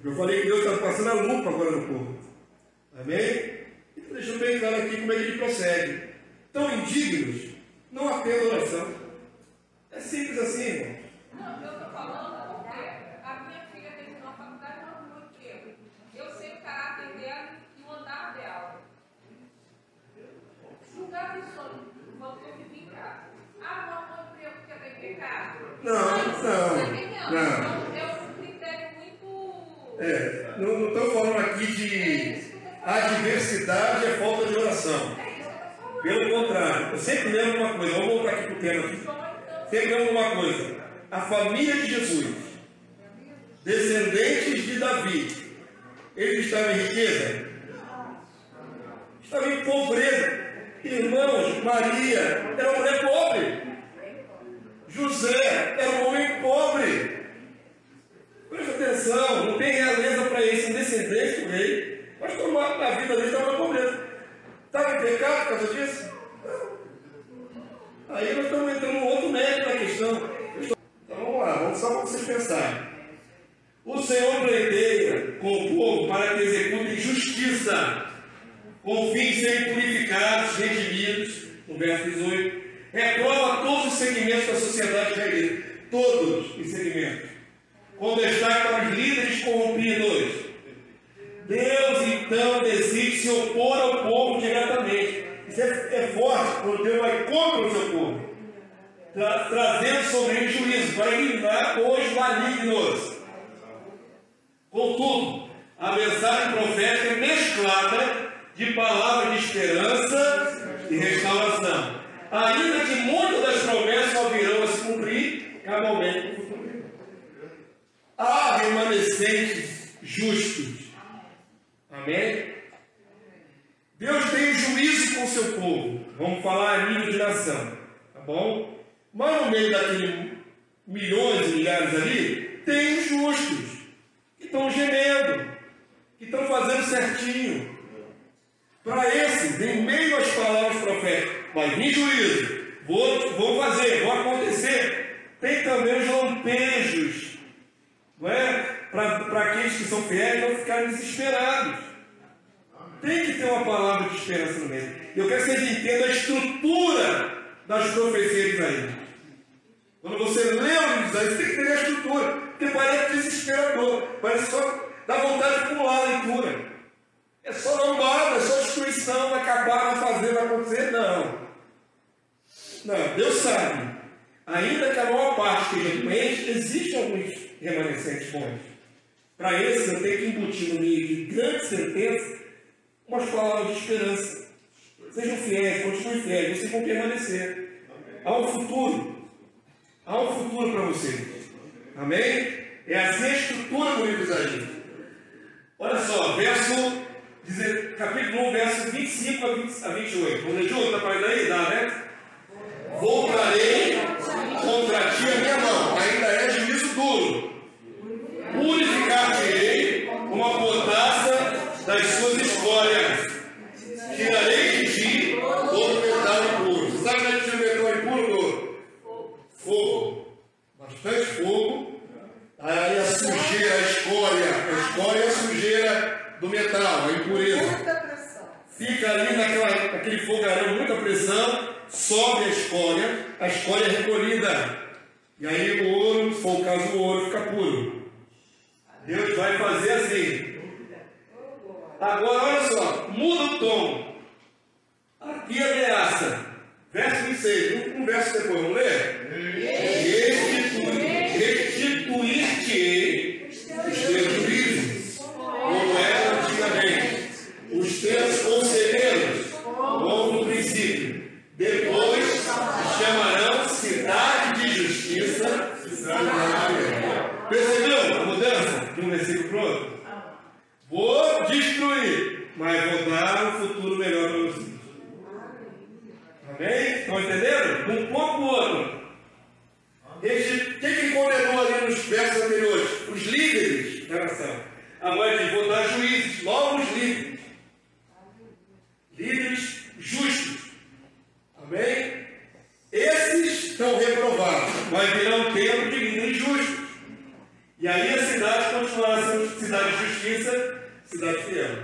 Eu falei que Deus está passando a lupa agora no povo. Amém? Então deixa eu bem claro aqui como é que ele prossegue. Tão indignos, não atendam a oração. É simples assim, irmão. Não, eu estou falando porque a minha filha terminou a faculdade não há muito tempo. Eu sei o caráter dela e o andar dela. Julgar de sono, enquanto eu vivi em casa. Não arrumou emprego porque tem pecado. Não. É um critério muito... Não estou falando aqui de adversidade é falta de oração. Pelo contrário, eu sempre lembro uma coisa, vamos voltar aqui para o tema aqui. Sempre lembro uma coisa, a família de Jesus, descendentes de Davi, eles estavam em riqueza? Estavam em pobreza. Irmãos, Maria era uma mulher pobre. José era um homem pobre. Presta atenção, não tem realeza para eles, são descendentes do rei, mas a vida deles estava na pobreza. Estava em pecado por causa disso? Não. Aí nós estamos entrando num outro mérito na questão. Então vamos lá, vamos só para vocês pensarem. O Senhor pleiteia com o povo para que executem justiça, com o fim de serem purificados, redimidos, no verso 18, reprova todos os segmentos da sociedade da igreja, todos os segmentos, com destaque para os líderes corrompidos. Deus então decide se opor ao povo diretamente. Isso é forte, quando Deus vai contra o seu povo, trazendo sobre ele juízo, para eliminar os malignos. Contudo, a mensagem profética é mesclada de palavras de esperança e restauração, ainda que muitas das promessas só virão a se cumprir cabalmente no futuro. Há remanescentes justos. Amém? Deus tem juízo com o seu povo. Vamos falar a nível de nação. Tá bom? Mas no meio daqueles milhões e milhares ali, tem os justos que estão gemendo, que estão fazendo certinho. Para esses, em meio às palavras proféticas, vai vir juízo, vou fazer, vou acontecer. Tem também os lampejos, não é? Para aqueles que são fiéis não ficarem desesperados. Tem que ter uma palavra de esperança no meio. Eu quero que vocês entendam a estrutura das profecias de Isaías. Quando você lê o livro de Isaías, você tem que ter a estrutura, porque parece desesperador, parece só dá vontade de pular a leitura. É só lambada, é só destruição, vai acabar, vai fazer, vai acontecer. Não, Deus sabe. Ainda que a maior parte esteja doente, existem alguns remanescentes bons. Para esses, eu tenho que embutir no meio de grandes sentenças umas palavras de esperança. Sejam fiéis, continuem fiéis, vocês vão permanecer. Há um futuro para vocês. Amém? É assim a estrutura do livro de Isaías. Olha só, capítulo 1, verso 25 a 28. Vamos ler junto? Está para aí? Dá, né? Voltarei contra ti a minha mão, ainda é juízo duro. Purificar-te-ei como a potassa das suas escórias. Tirarei de ti todo metal impuro. Você sabe onde tira o metal impuro? Fogo. Bastante fogo. Aí a sujeira, a escória é a sujeira do metal, a impureza. Muita pressão. Fica ali naquele fogaréu, muita pressão, sobe a escória é recolhida. E aí o ouro, se for o caso, o ouro fica puro. Deus vai fazer assim. Agora, olha só, muda o tom. Aqui ameaça. Verso 26, um verso depois, vamos ler? Restituir-te-ei os teus juízos, como era antigamente, os teus conselheiros, como no princípio. Depois te chamarão cidade de justiça. Percebeu a mudança de um versículo para o outro? Vou destruir, mas vou dar um futuro melhor para vocês. Amém? Estão entendendo? Um ponto para o outro. Quem condenou ali nos versos anteriores? Os líderes da nação. Agora diz, vou dar juízes, novos líderes. Líderes justos. Amém? Esses estão reprovados. Vai virar um tempo de líderes justos. E aí a cidade continuará sendo cidade de justiça, cidade fiel.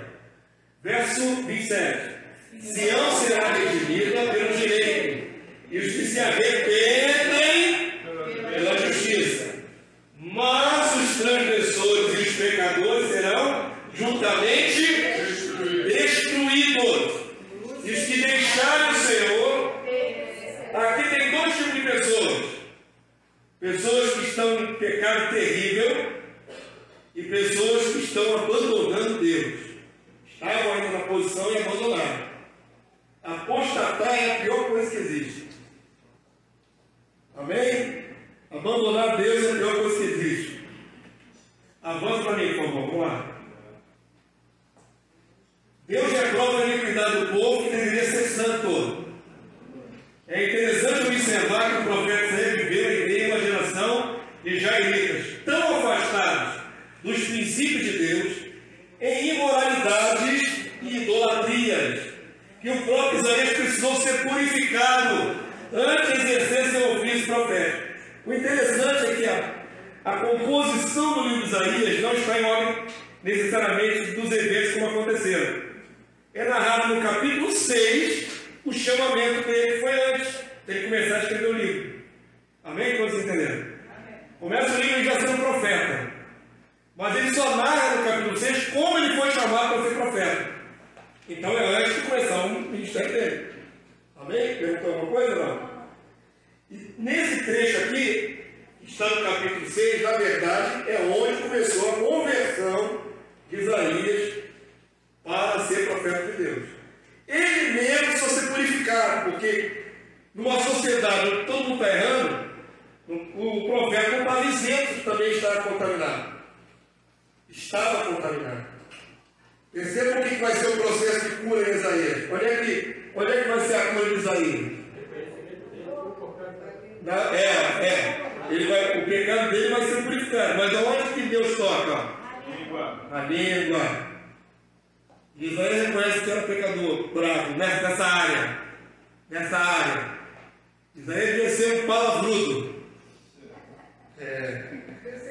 Verso 27. Sião será redimida pelo direito, e os que se arrependem pela justiça. Mas os transgressores e os pecadores serão juntamente destruídos. E os que deixarem o Senhor, aqui tem dois tipos de pessoas. Pessoas que estão em pecado terrível e pessoas que estão abandonando Deus. Estavam ainda na posição e abandonaram. Apostatar é a pior coisa que existe. Amém? Abandonar Deus é a pior coisa que existe. Avança para mim, por favor. Vamos lá. Deus reprova a iniquidade do povo que deveria ser santo. É interessante observar que o profeta viveu em meio a uma geração de israelitas tão afastados dos princípios de Deus, em imoralidades e idolatrias, que o próprio Isaías precisou ser purificado antes de exercer seu ofício profético. O interessante é que a composição do livro de Isaías não está em ordem necessariamente dos eventos como aconteceram. É narrado no capítulo 6 o chamamento dele, que foi antes dele começar a escrever o livro. Amém? Todos entenderam? Começa o livro já sendo profeta. Mas ele só narra no capítulo 6 como ele foi chamado para ser profeta. Então é antes de começar o ministério dele. Amém? Perguntou alguma coisa ou não? E nesse trecho aqui, que está no capítulo 6, na verdade, é onde começou a conversão de Isaías para ser profeta de Deus. Ele mesmo precisou ser purificado, porque numa sociedade onde todo mundo está errando, o profeta não está isento, também está contaminado. Estava contaminado. Percebam o que vai ser o processo de cura em Isaías. Onde é que vai ser a cura de Isaías? O pecado dele vai ser purificado. Mas aonde que Deus toca? Na língua. Isaías reconhece que era pecador, bravo, nessa área. Isaías devia ser um palavrudo.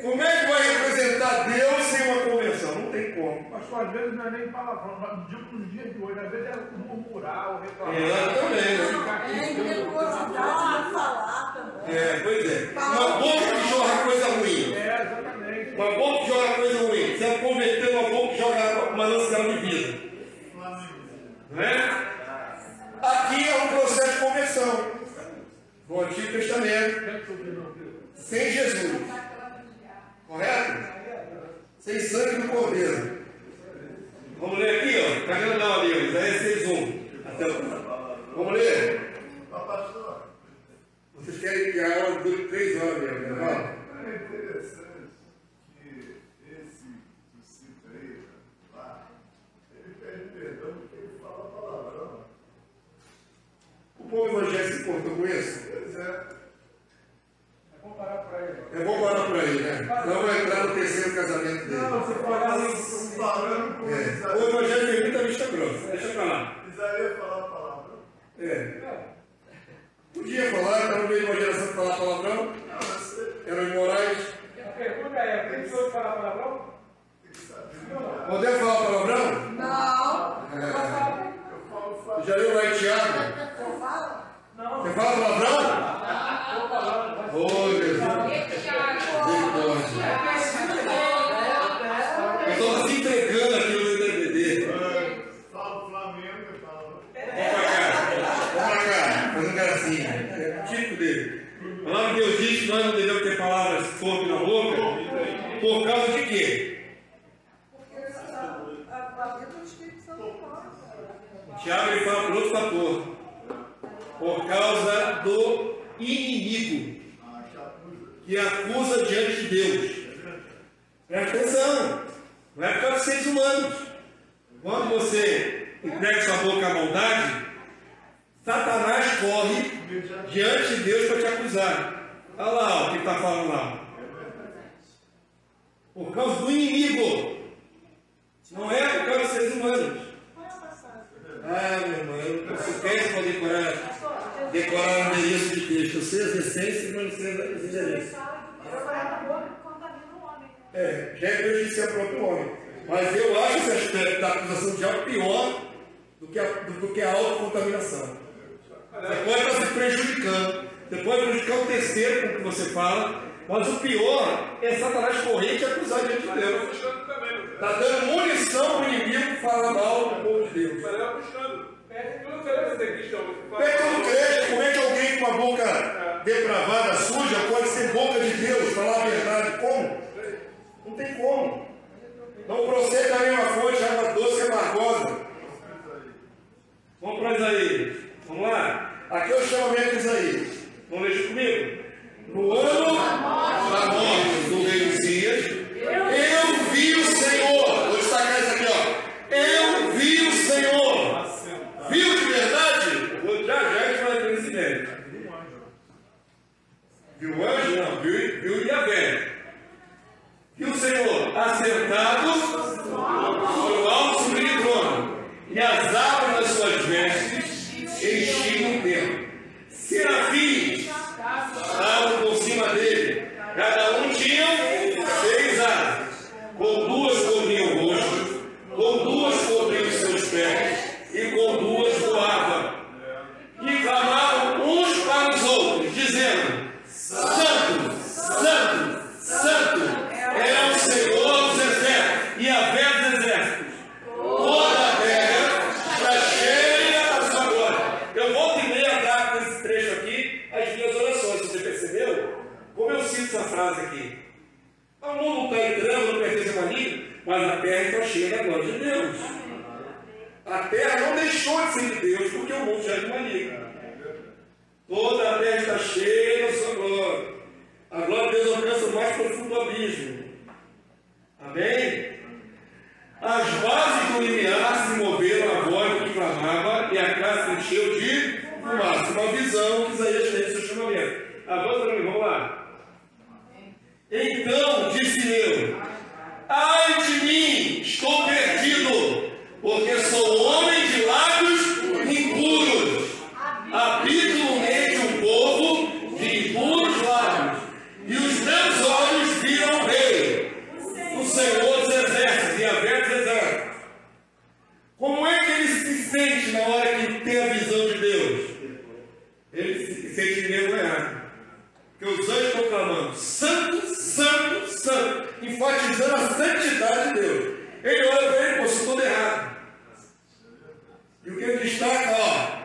Como é que vai representar Deus sem uma conversão? Não tem como. Mas às vezes não é nem palavrão, mas nos dias de hoje, às vezes é murmurar ou reclamar. Também, pois é. Uma boca que jorra coisa ruim. Exatamente. Uma boca que joga coisa ruim. Você vai converter uma boca que joga uma lança de vida. Não é? Aqui é um processo de conversão. No Antigo Testamento. Sem Jesus. Correto? Sem sangue do Cordeiro. Vamos ler aqui, ó. Está vendo lá ali, Isaías 6:1. Vamos ler? Vocês querem que a aula dure 3 horas mesmo, né? É interessante que esse discípulo aí, lá, ele pede perdão porque ele fala palavrão. O povo evangélico se importou com isso? Pois é. É bom parar por aí. É bom parar por aí, né? Não vai entrar no terceiro casamento dele. Não, você pode olhar Falando com Isaías. O evangelho tem muita vista grossa. Deixa pra lá. Isaías falar palavrão. Podia falar, estava no meio de uma geração que falar palavrão. Eram imorais. A pergunta é, tem pessoas que falam palavrão? Podemos falar palavrão? Não. Já leu lá em Tiago? Você fala? Não. Você fala palavrão? Estou falando. Ô, Jesus. Eu estou se entregando aqui no DVD. A palavra de Deus diz que nós não devemos ter palavras torpes na boca. Por causa de quê? Porque a vida do Espírito Santo fala. Tiago ele fala por outro fator. Por causa do inimigo que acusa diante de Deus. Presta atenção. Não é por causa dos seres humanos. Quando você entrega sua boca à maldade, Satanás corre diante de Deus para te acusar. Olha lá o que está falando lá. Por causa do inimigo. Não é por causa dos seres humanos. Ah, meu irmão, eu não sou péssimo para decorar o endereço de texto. Eu sei as essências, mas não sei as endereços. Já é prejudicial ao próprio homem. Mas eu acho esse aspecto da acusação de algo pior do que a autocontaminação. Você pode estar se prejudicando. Você pode prejudicar o terceiro com o que você fala. Mas o pior é Satanás correr e te acusar diante de Deus. Está dando munição para o inimigo falar mal do povo de Deus. Como é que alguém com a boca depravada, suja, pode ser boca de Deus, falar a verdade? Como? Não tem como. Não procede da mesma fonte, água doce e amargosa. Vamos para Isaías. Vamos lá? Aqui é o chamamento de Isaías. Vamos ler comigo? No ano da morte do rei Uzias, eu vi o Senhor. Vou destacar isso aqui, ó. Eu vi o Senhor. Viu de verdade? Já a gente vai ter esse mérito. Viu o anjo? Não, viu Yahvé. Viu o Senhor assentado sobre o alto sublime trono, e as abas das suas vestes enchiam o templo. Serafins estavam por cima dele, cada um tinha 6 asas, com 2 cobriam o rosto, com 2 cobriam os seus pés, e com 2 voavam, e clamavam uns para os outros, dizendo: Santo, Santo, Santo é o Senhor dos exércitos, e a vez dos exércitos. Toda a terra está cheia da sua glória. Eu vou primeiro dar com esse trecho aqui as minhas orações. Você percebeu? Como eu cito essa frase aqui? O mundo está entrando, não pertence a maligno, mas a terra está cheia da glória de Deus. A terra não deixou de ser de Deus, porque o mundo já é de maligno. Toda a terra está cheia da sua glória. A glória de Deus alcança o mais profundo abismo. Amém? As bases do limiar se moveram à voz que clamava, e a casa se encheu de fumaça. Uma visão que Isaías tem no seu chamamento. Avança para mim, vamos lá. Então disse eu: ai de mim, estou perdido, porque sou homem de lábios impuros. Habito no meio de um povo de impuros lábios, e os meus olhos viram o Rei, o Senhor dos exércitos, e a verdes exércitos. Como é que ele se sente na hora que tem a visão de Deus? Ele se sente envergonhado, porque os anjos estão clamando: Santo, Santo, Santo, enfatizando a santidade de Deus. Ele olha para ele: pô, isso tudo errado. E o que ele destaca, ó,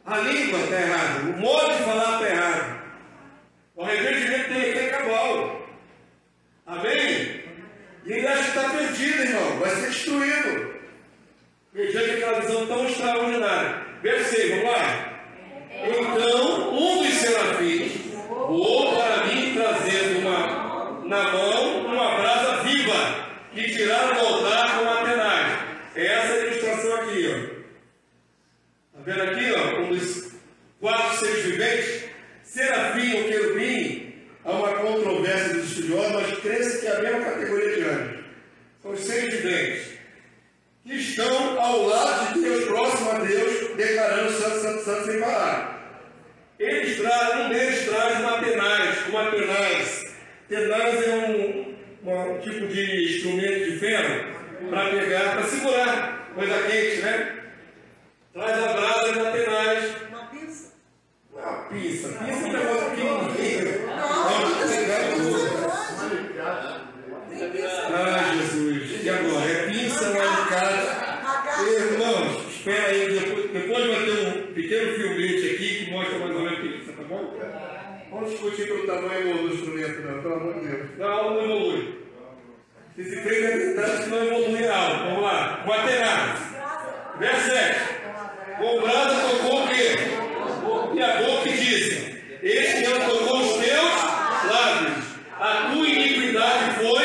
a língua está errada, o modo de falar está errado. O arrependimento tem que ter cabal. Amém? E ele acha que está perdido, irmão, vai ser destruído. Mediante aquela visão tão extraordinária. Verso 6, vamos lá. Então, um dos serafins voou para mim, trazendo na mão uma brasa viva, que tiraram do altar com Atenaz. Essa é a ilustração aqui, ó. Está vendo aqui, ó? Um dos 4 seres viventes, serafim ou querubim. Há uma controvérsia dos estudiosos, mas cresce que é a mesma categoria de anjos. São os seres viventes, que estão ao lado de Deus, próximo a Deus, declarando santo, santo, santo sem parar. Um deles traz uma tenaz. Tenaz é um tipo de instrumento de ferro para pegar, para segurar coisa quente, né? Traz a brasa de uma tenaz. Uma pinça? Uma pinça. Pinça é um negócio pequenininho. Ah, Jesus. E agora? É pinça, um alicate. Irmãos, espera aí. Depois vai ter um pequeno filmete aqui que mostra mais ou menos o que é isso, tá bom? Vamos discutir pelo tamanho do instrumento, não, pelo amor de Deus. Não, não evolui. Se se fez é verdade, não evolui algo. Vamos lá. Guaterá. Verso 7. Com brasa tocou o quê? E a boca disse: este ano tocou os teus lábios. A tua iniquidade foi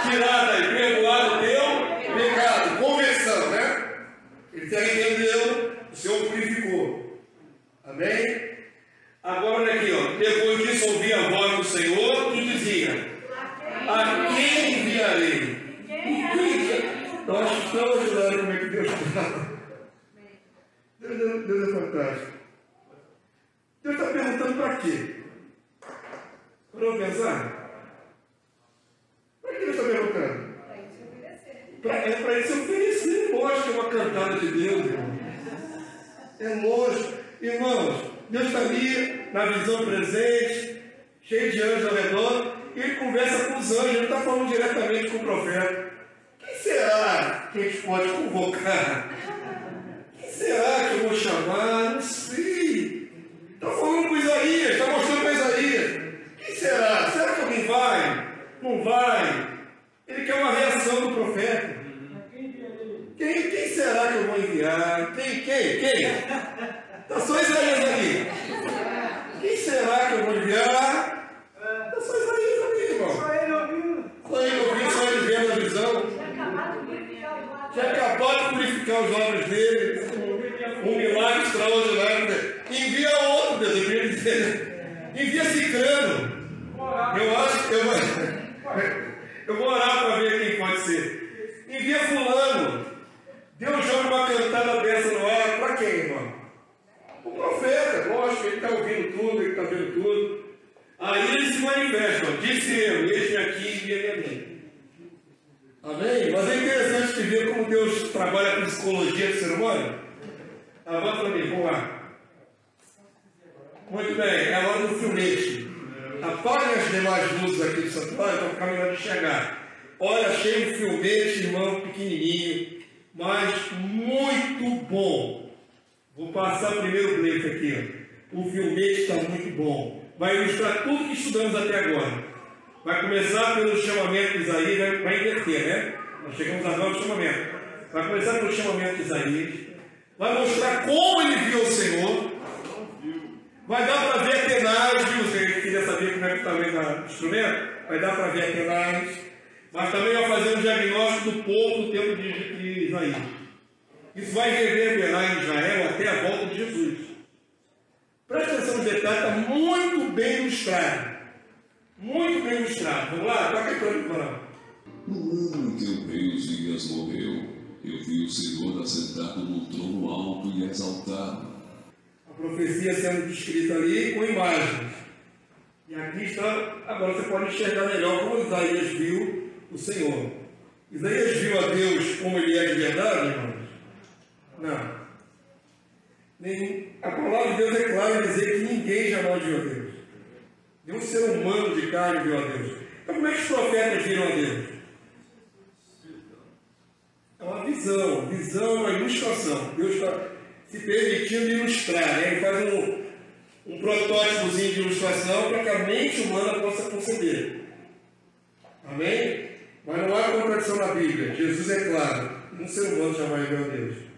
tirada e perdoado o teu pecado. Conversão, né? Ele se arrependeu, o Senhor purificou. Amém? Agora olha aqui, ó. Depois disso ouvi a voz do Senhor e dizia: a quem enviarei? Nós estamos ajudando como é que Deus está. Deus é fantástico. Deus está perguntando para quê? Para pensar? Para que Deus está perguntando? É para ele se oferecer. Lógico que é uma cantada de Deus, irmão. É lógico. Irmãos, Deus está ali na visão presente, cheio de anjos ao redor, e ele conversa com os anjos, ele não está falando diretamente com o profeta. Quem será que a gente pode convocar? Quem será que eu vou chamar? Não sei. Está falando com Isaías, está mostrando para Isaías. Quem será? Será que alguém vai? Não vai? Ele quer uma reação do profeta. Quem será que eu vou enviar? Quem? Está só Isaías aqui. Quem será que eu vou enviar? Está só Isaías aqui, irmão. Só ele ouviu, só ele vendo a visão. Tinha acabado de purificar os olhos dele. Um milagre extraordinário. Envia outro, Deus, eu queria dizer. Envia Cicrano. Eu vou orar para ver quem pode ser. Envia fulano. Deus joga uma cantada dessa no ar. Para quem, irmão? O profeta, lógico, ele está ouvindo tudo, ele está vendo tudo. Aí ele se manifesta, disse eu, eis-me aqui, envia-me a mim. Amém? Mas é interessante de ver como Deus trabalha com a psicologia do ser humano. Avanta para mim, vamos lá. Muito bem, é a hora do filmete. Apaguem as demais luzes aqui do santuário, então ficar melhor de enxergar. Olha, achei um filmete, irmão, pequenininho, mas muito bom. Vou passar primeiro o Blake aqui. Ó. O filmete está muito bom. Vai ilustrar tudo que estudamos até agora. Vai começar pelo chamamento de Isaías, vai inverter, né? Nós chegamos agora no chamamento. Vai começar pelo chamamento de Isaías. Vai mostrar como ele viu o Senhor. Vai dar para ver Atenais, viu? Você queria saber como é que está o instrumento? Vai dar para ver Atenais. Mas também vai fazer um diagnóstico do povo do tempo de Isaías. Isso vai reverberar em Israel até a volta de Jesus. Presta atenção no detalhe, está muito bem ilustrado. Muito bem ilustrado. Vamos lá? Toca aí para mim, Coral. No ano em que o rei Uzias morreu, eu vi o Senhor assentado num trono alto e exaltado. A profecia sendo descrita ali com imagens. E aqui está, agora você pode enxergar melhor como Isaías viu o Senhor. Isaías viu a Deus como ele é de verdade, irmãos? Não. A palavra de Deus é clara em dizer que ninguém jamais viu a Deus. Nenhum ser humano de carne viu a Deus. Então como é que os profetas viram a Deus? É uma visão. Visão é uma ilustração. Deus está se permitindo ilustrar, né? Ele faz um protótipozinho de ilustração para que a mente humana possa conceber. Amém? Mas não há contradição na Bíblia. Jesus é claro. Um ser humano jamais viu a Deus.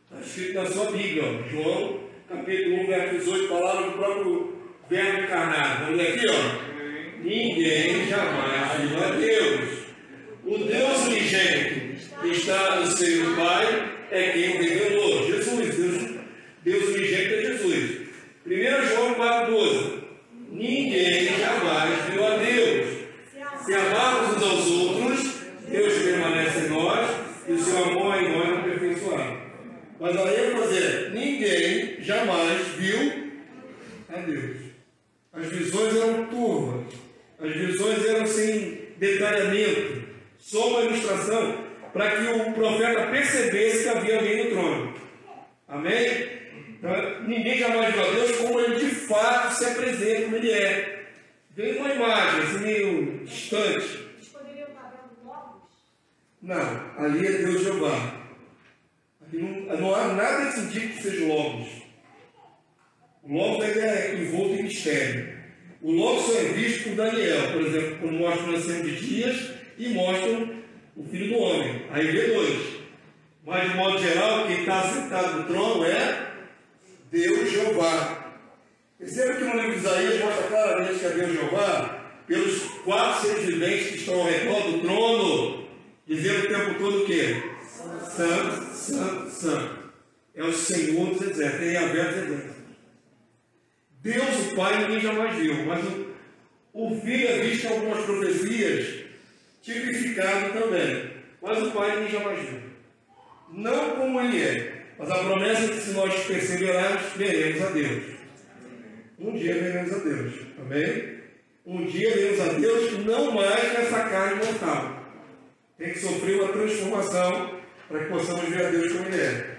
Está escrito na sua Bíblia, ó. João, capítulo 1, verso 18, palavra do próprio Verbo encarnado. Vamos ler aqui, ó. Ninguém jamais viu a Deus. O Deus unigênito que está no seio do Pai é quem o revelou. Jesus. Deus unigênito é Jesus. 1 João 4,12. Ninguém jamais viu a Deus. Se amarmos uns aos outros, Deus permanece em nós e o seu amor é em nós aperfeiçoado. Mas a ênfase é: ninguém jamais viu a Deus. As visões eram turvas, as visões eram sem detalhamento, só uma ilustração para que o profeta percebesse que havia alguém no trono. Amém? Então, ninguém jamais viu a Deus como ele de fato se apresenta, como ele é. Vem uma imagem, assim meio distante. Eles poderiam estar vendo logos? Não, ali é Deus Jeová. Ali não há nada que indique que seja Logos. O Logos é envolto em mistério. O logo só é visto por Daniel, por exemplo, quando mostra o nascimento de Dias e mostram o Filho do Homem. Aí vê dois. Mas, de modo geral, quem está sentado no trono é Deus Jeová. Percebe que no livro de Isaías mostra claramente que é Deus Jeová, pelos 4 seres viventes que estão ao redor do trono, dizendo o tempo todo o quê? Santo, santo, santo. É o Senhor dos exércitos, é Yahvé dos exércitos. Deus, o Pai, ninguém jamais viu, mas o Filho é visto em algumas profecias, tipificado também. Mas o Pai ninguém jamais viu. Não como Ele é, mas a promessa é que se nós perseverarmos, veremos a Deus. Um dia veremos a Deus. Amém? Um dia veremos a Deus, não mais nessa carne mortal. Tem que sofrer uma transformação para que possamos ver a Deus como Ele é.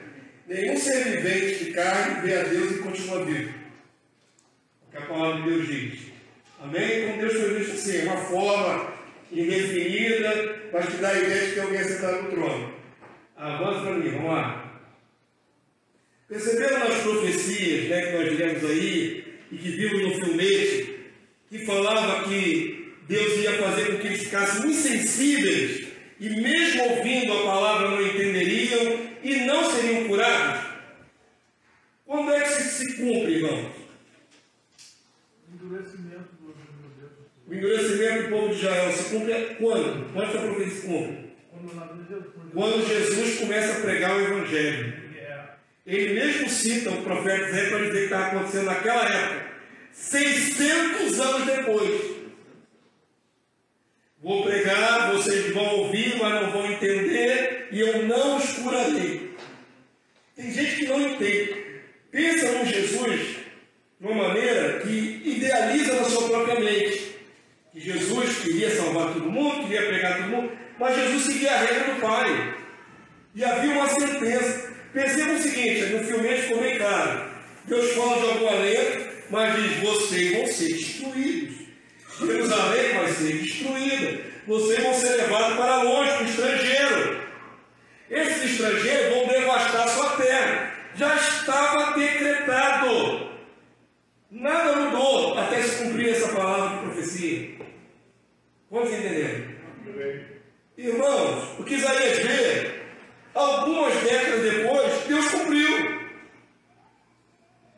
Nenhum ser vivente de carne vê a Deus e continua vivo. O que a palavra de Deus diz. Amém? Então Deus foi visto assim, uma forma indefinida, mas que dá a ideia de que tem alguém sentado no trono. Avança para mim, vamos lá. Perceberam nas profecias, né, que nós lemos aí, e que vimos no filmete, que falava que Deus ia fazer com que eles ficassem insensíveis, e mesmo ouvindo a palavra não entenderiam, e não seriam curados? Quando é que se cumpre, irmãos? O endurecimento do povo de Israel se cumpre quando? Quando essa profecia se cumpre? Quando Jesus começa a pregar o Evangelho. Ele mesmo cita o profeta Zé para dizer que estava acontecendo naquela época, 600 anos depois. Vou pregar, vocês vão ouvir, mas não vão entender, e eu não os curarei. Tem gente que não entende. Pensa no Jesus de uma maneira que idealiza na sua própria mente. Que Jesus queria salvar todo mundo, queria pregar todo mundo, mas Jesus seguia a regra do Pai. E havia uma sentença. Perceba o seguinte, no filme ficou bem claro. Deus fala de alguma lei, mas diz, vocês vão ser destruídos. Jerusalém vai ser destruída. Vocês vão ser levados para longe, para o estrangeiro. Esses estrangeiros vão devastar a sua terra. Já estava decretado. Nada mudou até se cumprir essa palavra de profecia. Vamos entender? Irmãos, o que Isaías vê, algumas décadas depois, Deus cumpriu.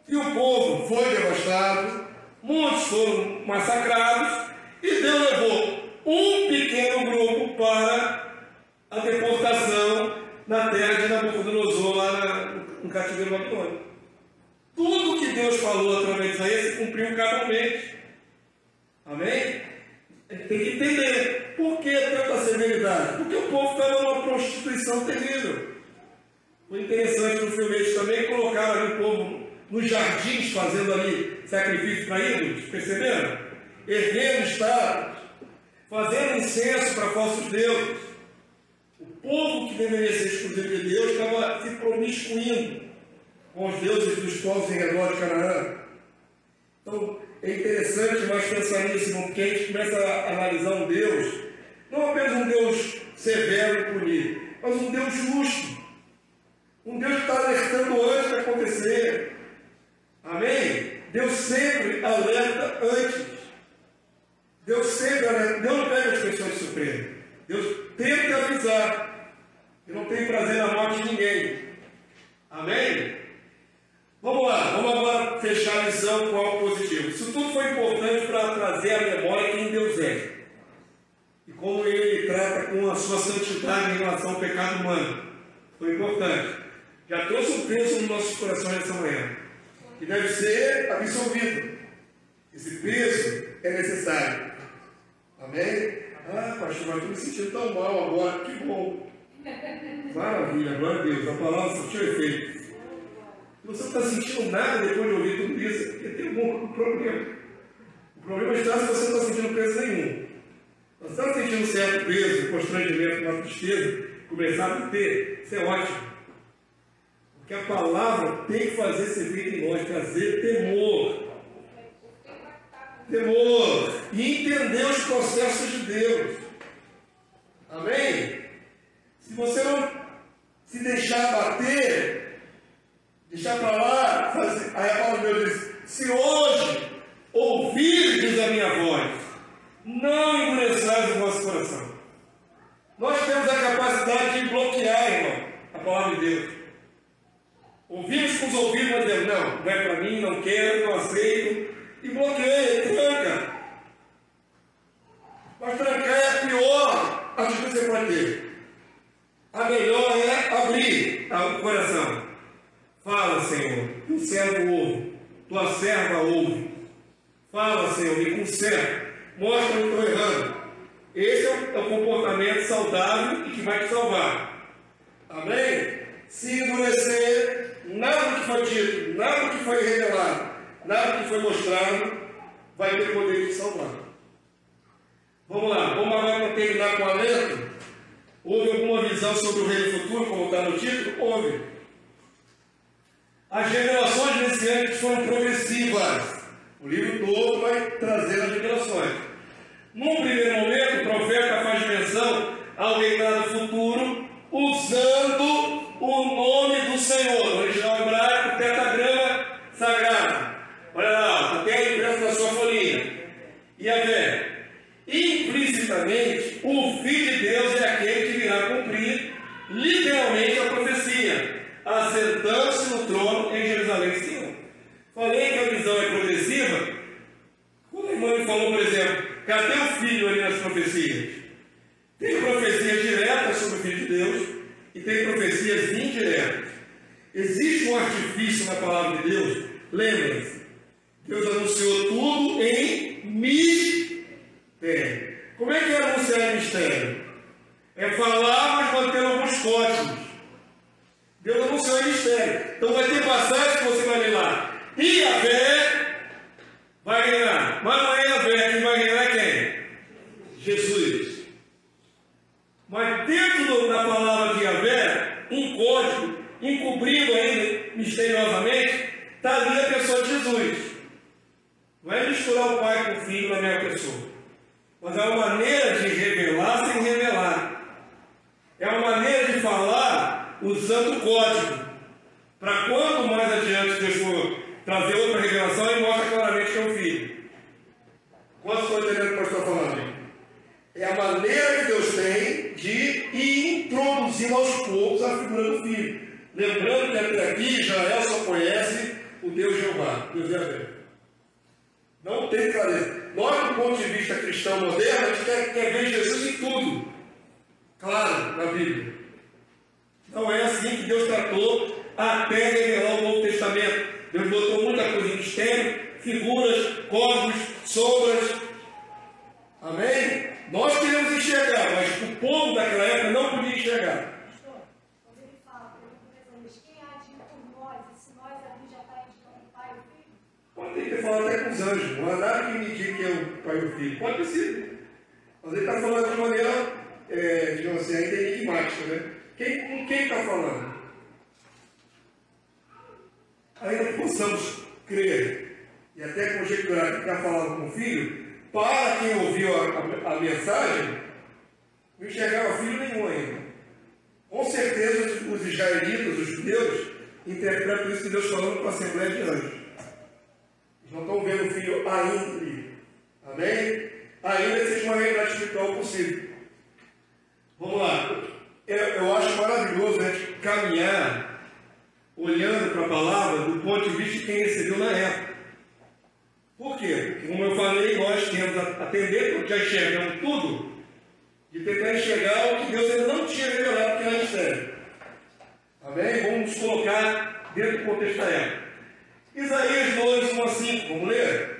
E o povo foi devastado, muitos foram massacrados, e Deus levou um pequeno grupo para a deportação na terra de Nabucodonosor, lá no cativeiro babilônico. Tudo que Deus falou através de Isaías se cumpriu cabalmente. Amém? A gente tem que entender por que tanta severidade. Porque o povo estava numa prostituição terrível. Foi interessante no filme também colocaram ali o povo nos jardins, fazendo ali sacrifício para ídolos, perceberam? Erguendo estátuas, fazendo incenso para falsos deuses. O povo que deveria ser exclusivo de Deus estava se promiscuindo com os deuses dos povos em redor de Canaã. Então, é interessante mais pensar nisso, porque a gente começa a analisar um Deus, não apenas um Deus severo e punido, mas um Deus justo. Um Deus que está alertando antes de acontecer. Amém? Deus sempre alerta antes. Deus sempre alerta. Deus não pega as pessoas de surpresa. Deus tenta avisar. E não tem prazer na morte de ninguém. Amém? Vamos lá, vamos agora fechar a lição com algo positivo. Isso tudo foi importante para trazer à memória quem Deus é. E como Ele trata com a sua santidade em relação ao pecado humano. Foi importante. Já trouxe um peso nos nossos corações nessa manhã, que deve ser absolvido. Esse peso é necessário. Amém? Ah, pastor, mas estou me sentindo tão mal agora. Que bom. Maravilha, glória a Deus. A palavra surtiu efeito. Se você não está sentindo nada depois de ouvir tudo isso, é porque tem algum problema. O problema está se você não está sentindo peso nenhum. Se você está sentindo um certo peso, constrangimento, uma tristeza, começar a ter, isso é ótimo. Porque a palavra tem que fazer esse efeito em nós, trazer temor. Temor. E entender os processos de Deus. Amém? Se você não se deixar bater, deixar para lá, aí a palavra de Deus diz, se hoje ouvirdes não endureçais o vosso coração. Nós temos a capacidade de bloquear, irmão, a palavra de Deus. Ouvimos com os ouvidos, mas Deus, não é para mim, não quero, não aceito. E bloqueia, tranca. Mas trancar é a pior atitude que você pode ter. A melhor é abrir o coração. Fala, Senhor, teu servo ouve, tua serva ouve. Fala, Senhor, me conserta. Mostra que eu estou errando. Esse é o comportamento saudável e que vai te salvar. Amém? Se endurecer, nada que foi dito, nada que foi revelado, nada que foi mostrado, vai ter poder de te salvar. Vamos lá, vamos agora para terminar com o alento. Houve alguma visão sobre o reino futuro, como está no título? Houve. As revelações messiânicas foram progressivas. O livro todo vai trazer as revelações. Num primeiro momento, o profeta faz menção ao reinado futuro, usando o nome do Senhor. No original hebraico, tetragrama sagrado. Olha lá, até impresso na sua folhinha. Yahvé. Implicitamente, o Filho de Deus é aquele que virá cumprir literalmente a profecia, assentando-se no trono em Jerusalém, Senhor. Falei que a visão é progressiva. Quando a irmã me falou, por exemplo, cadê o Filho ali nas profecias? Tem profecias diretas sobre o Filho de Deus e tem profecias indiretas. Existe um artifício na palavra de Deus? Lembrem-se, Deus anunciou tudo em mistério. Como é que é anunciar em mistério? É falar, mas manter alguns códigos. Deus anunciou em mistério. Então vai ter passagem que você vai ler lá. E Yahvé vai reinar. Mas não é Yahvé, quem vai reinar é quem? Jesus. Mas dentro da palavra de Yahvé, um código, encobrindo ainda misteriosamente, está ali a pessoa de Jesus. Não é misturar o Pai com o Filho na mesma pessoa. Mas é uma maneira de revelar sem revelar. É uma maneira de falar usando o código. Para quando mais adiante Deus for trazer outra revelação, ele mostra claramente que é o Filho. Quantos estão entendendo o que eu estou falando? É a maneira que Deus tem de ir introduzindo aos poucos a figura do Filho. Lembrando que até aqui Israel só conhece o Deus Jeová, Deus Yahvé. Não tem clareza. Nós, do ponto de vista cristão moderno, a gente quer ver Jesus em tudo. Claro, na Bíblia. Não é assim que Deus tratou até revelar o Novo Testamento. Deus botou muita coisa em mistério, figuras, códigos, sombras. Amém? Nós queremos enxergar, mas o povo daquela época não podia enxergar. Pastor, quando ele fala, mas quem há de ir por nós, e se nós ali já está indicando o Pai e o Filho? Pode ter que falar até com os anjos. Não há nada que indique que é o Pai e o Filho. Pode ser. Mas ele está falando de maneira, digamos assim, ainda enigmática, né? Com quem está falando? Ainda que possamos crer e até conjecturar que está falando com o Filho, para quem ouviu a mensagem, não enxergava filho nenhum ainda. Com certeza os israelitas, os judeus, interpretam isso que Deus falando com a Assembleia de Anjos. Eles não estão vendo o Filho ainda ali. Amém? Ainda que seja uma realidade espiritual possível. Vamos lá. Eu acho maravilhoso a gente caminhar olhando para a palavra do ponto de vista de quem recebeu na época. Por quê? Porque, como eu falei, nós temos a tendência, porque já enxergamos tudo, de tentar enxergar o que Deus ainda não tinha revelado, que era mistério. Amém? Vamos nos colocar dentro do contexto da época. Isaías 2, 1 a 5, vamos ler?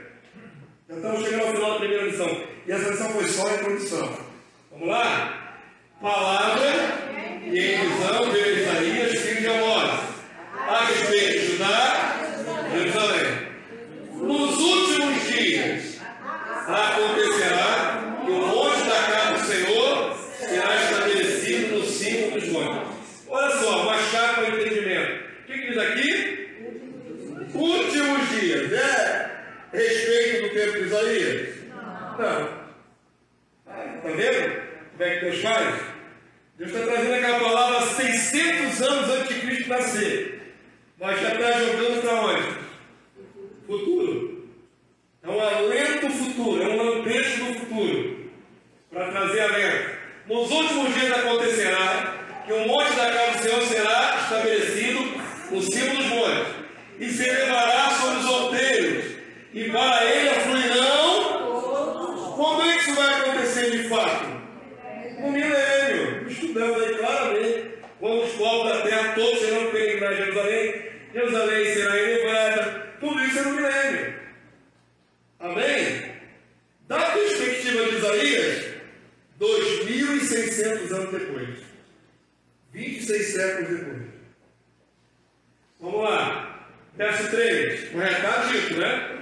Já estamos chegando ao final da primeira lição. E essa lição foi só a introdução. Vamos lá? Palavra e em visão veio Isaías, filho de Amós, a respeito de Judá e Jerusalém. Nos últimos dias acontecerá que o monte da casa do Senhor será estabelecido no cimo dos montes. Olha só, uma chave para o entendimento. O que diz aqui? Últimos dias. É respeito do tempo de Isaías? Não. Está vendo? Como é que Deus faz? Deus está trazendo aquela palavra 600 anos antes de Cristo nascer. Mas já está jogando para onde? Futuro. É um alento futuro, é um lampejo do futuro. Nos últimos dias acontecerá que o monte da casa do Senhor será estabelecido no cimo dos montes, e se elevará sobre os outeiros, e para ele afluirão. Quando é que isso vai acontecer de fato? No milênio. Estudamos aí claramente, quando os povos da terra todos serão peregrinar a Jerusalém, Jerusalém será elevada, tudo isso é no milênio. Amém? Da perspectiva de Isaías, 2.600 anos depois. 26 séculos depois. Vamos lá. Verso 3. Já está dito, né?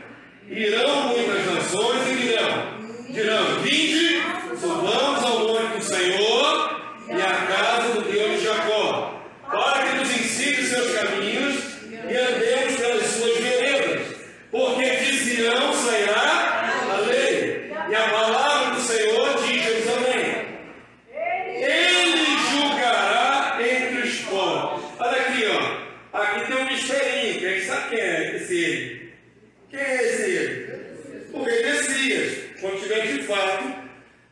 Irão muitas nações e dirão: vinde, subamos ao monte do Senhor e à casa do Deus de Jacó, para que nos ensine os seus caminhos e andemos pelas suas veredas, porque de Sião sairá a lei e a palavra do Senhor de Jerusalém. Ele julgará entre os povos. Olha aqui, ó. Aqui tem um misterinho. Quem sabe quem é esse ele? Quem é esse ele? O rei Messias, quando estiver de fato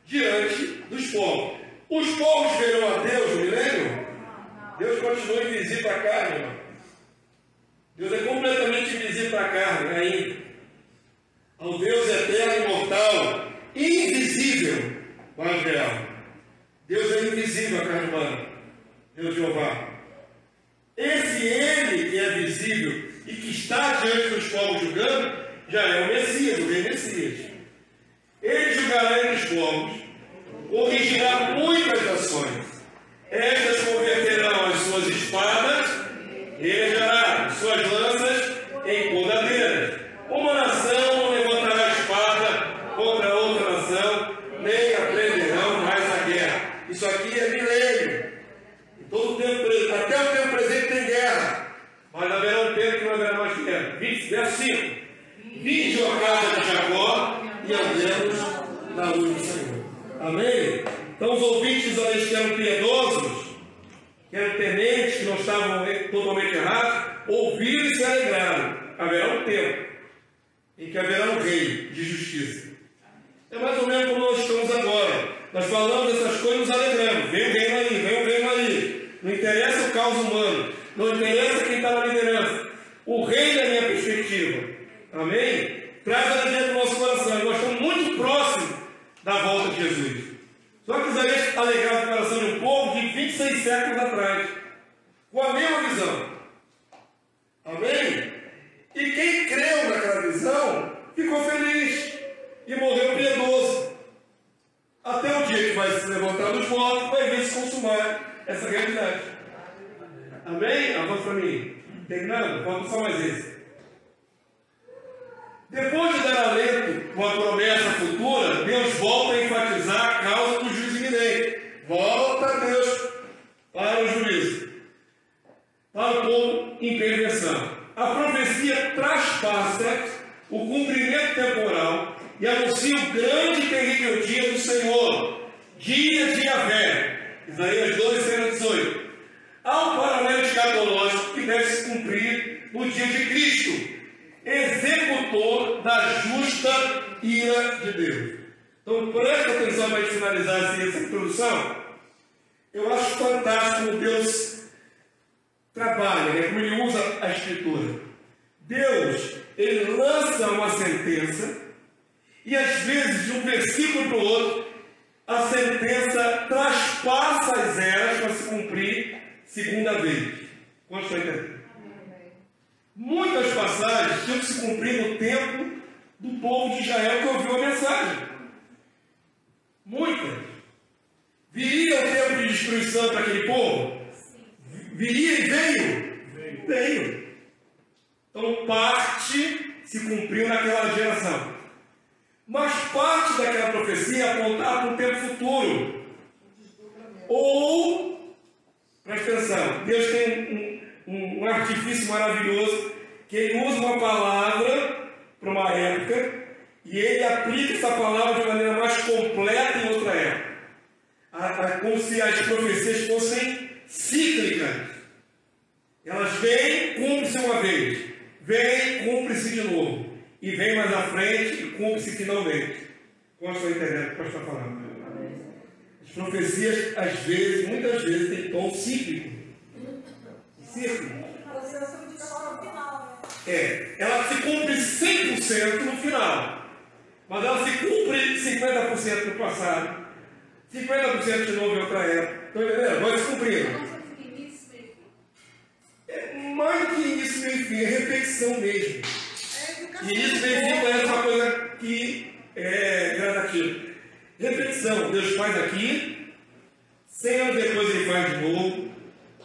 diante dos povos. Os povos verão a Deus no milênio? Deus continua invisível à carne, irmão. Deus é completamente invisível à carne ainda. Ao Deus eterno, imortal, invisível, mas real. Deus é invisível à carne humana. Deus Jeová. Esse ele que é visível e que está diante dos povos julgando, já é o Messias, o rei Messias. Ele julgará entre os povos, corrigirá muitas nações. Estas converterão as suas espadas e elegerá suas lanças em podadeiras. Uma nação não levantará a espada contra outra nação, nem aprenderão mais a guerra. Isso aqui é milênio. Todo tempo, até o tempo presente tem guerra, mas haverá um tempo que não haverá mais guerra. Verso 5. Vinde, ó casa de Jacó, e andemos na luz do Senhor. Amém? Então os ouvintes que eram piedosos, que eram tementes, que não estavam totalmente errados, ouviram e se alegraram. Haverá um tempo em que haverá um rei de justiça. É mais ou menos como nós estamos agora. Nós falamos essas coisas e nos alegramos. Vem o reino aí, vem o reino aí. Não interessa o caos humano, não interessa quem está na liderança. O reino é a minha perspectiva. Amém? Traz alegria para o nosso coração. Nós estamos muito próximos da volta de Jesus. Só que Isaías alegrava o coração de um povo de 26 séculos atrás, com a mesma visão. Amém? E quem creu naquela visão ficou feliz e morreu piedoso. Até o dia que vai se levantar dos mortos, vai ver se consumar essa realidade. Amém? Avança para mim. Terminando? Falta só mais esse. Depois de dar alento com a promessa futura, Deus volta a enfatizar a causa do juízo iminente. Volta Deus para o juízo, para o povo em perversão. A profecia traspassa o cumprimento temporal e anuncia o grande e terrível dia do Senhor, dia de Yahvé. Isaías 12:18. Há um paralelo escatológico que deve se cumprir no dia de Cristo, executor da justa ira de Deus. Então presta atenção para finalizar essa introdução. Eu acho fantástico como Deus trabalha, né? Como Ele usa a Escritura. Deus, Ele lança uma sentença e às vezes de um versículo para o outro a sentença traspassa as eras para se cumprir segunda vez. Quantos estão entendendo? Muitas passagens tinham que se cumprir no tempo do povo de Israel que ouviu a mensagem. Muitas. Viria o tempo de destruição para aquele povo? Viria e veio? Veio. Então parte se cumpriu naquela geração. Mas parte daquela profecia apontava para um tempo futuro. Ou, presta atenção, Deus tem um artifício maravilhoso, que Ele usa uma palavra para uma época e Ele aplica essa palavra de maneira mais completa em outra época. Como se as profecias fossem cíclicas. Elas vêm, cumpre-se uma vez, vem, cumpre-se de novo, e vem mais à frente e cumpre-se finalmente. Como estou entendendo o que eu estou falando? As profecias, às vezes, muitas vezes, têm tom cíclico. Cíclico. Ela se cumpre 100% no final. Mas ela se cumpre 50% no passado. 50% de novo em outra época. Estão entendendo? Vai se cumprindo. É mais do que início, meio e fim, é repetição mesmo. Início, meio e fim parece uma coisa que é gradativa. Repetição, Deus faz aqui, 100 anos depois ele faz de novo,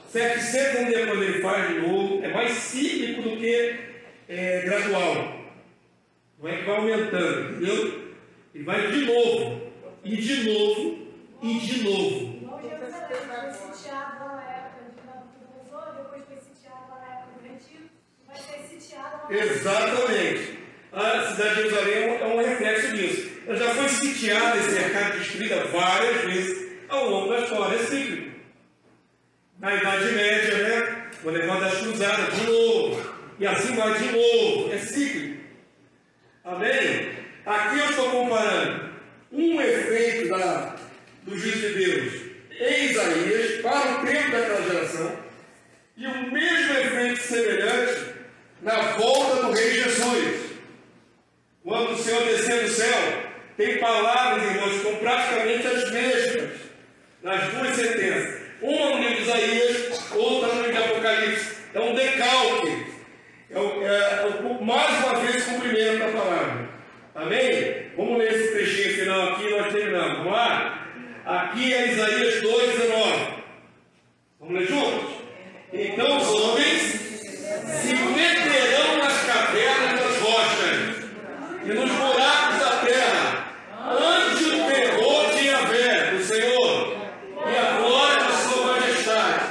700 anos depois ele faz de novo. É mais cíclico do que gradual. Não é que vai aumentando, entendeu? E vai de novo, e de novo, e de novo. Foi sitiado lá na época de Nabucodonosor, depois foi sitiado lá na época do Retiro, vai ser sitiado lá na época. Exatamente. A cidade de Jerusalém é um reflexo disso. Ela já foi sitiada e cercada, destruída várias vezes ao longo da história. É cíclico. Na Idade Média, né? O negócio das cruzadas, de novo. E assim vai de novo. É cíclico. Amém? Aqui eu estou comparando um efeito do juízo de Deus em Isaías para o tempo daquela geração e o mesmo efeito semelhante na volta do Rei Jesus. Quando o Senhor descer do céu, tem palavras, irmãos, que são praticamente as mesmas nas duas sentenças. Uma no livro de Isaías, outra no livro de Apocalipse. É um decalque. Mais uma vez o cumprimento da palavra. Amém? Vamos ler esse trechinho final aqui e nós terminamos. Vamos lá? Aqui é Isaías 2,19. Vamos ler juntos? Então os homens se meterão nas cavernas das rochas e nos buracos da terra, ante o terror de Yahvé, do Senhor, e a glória da sua majestade,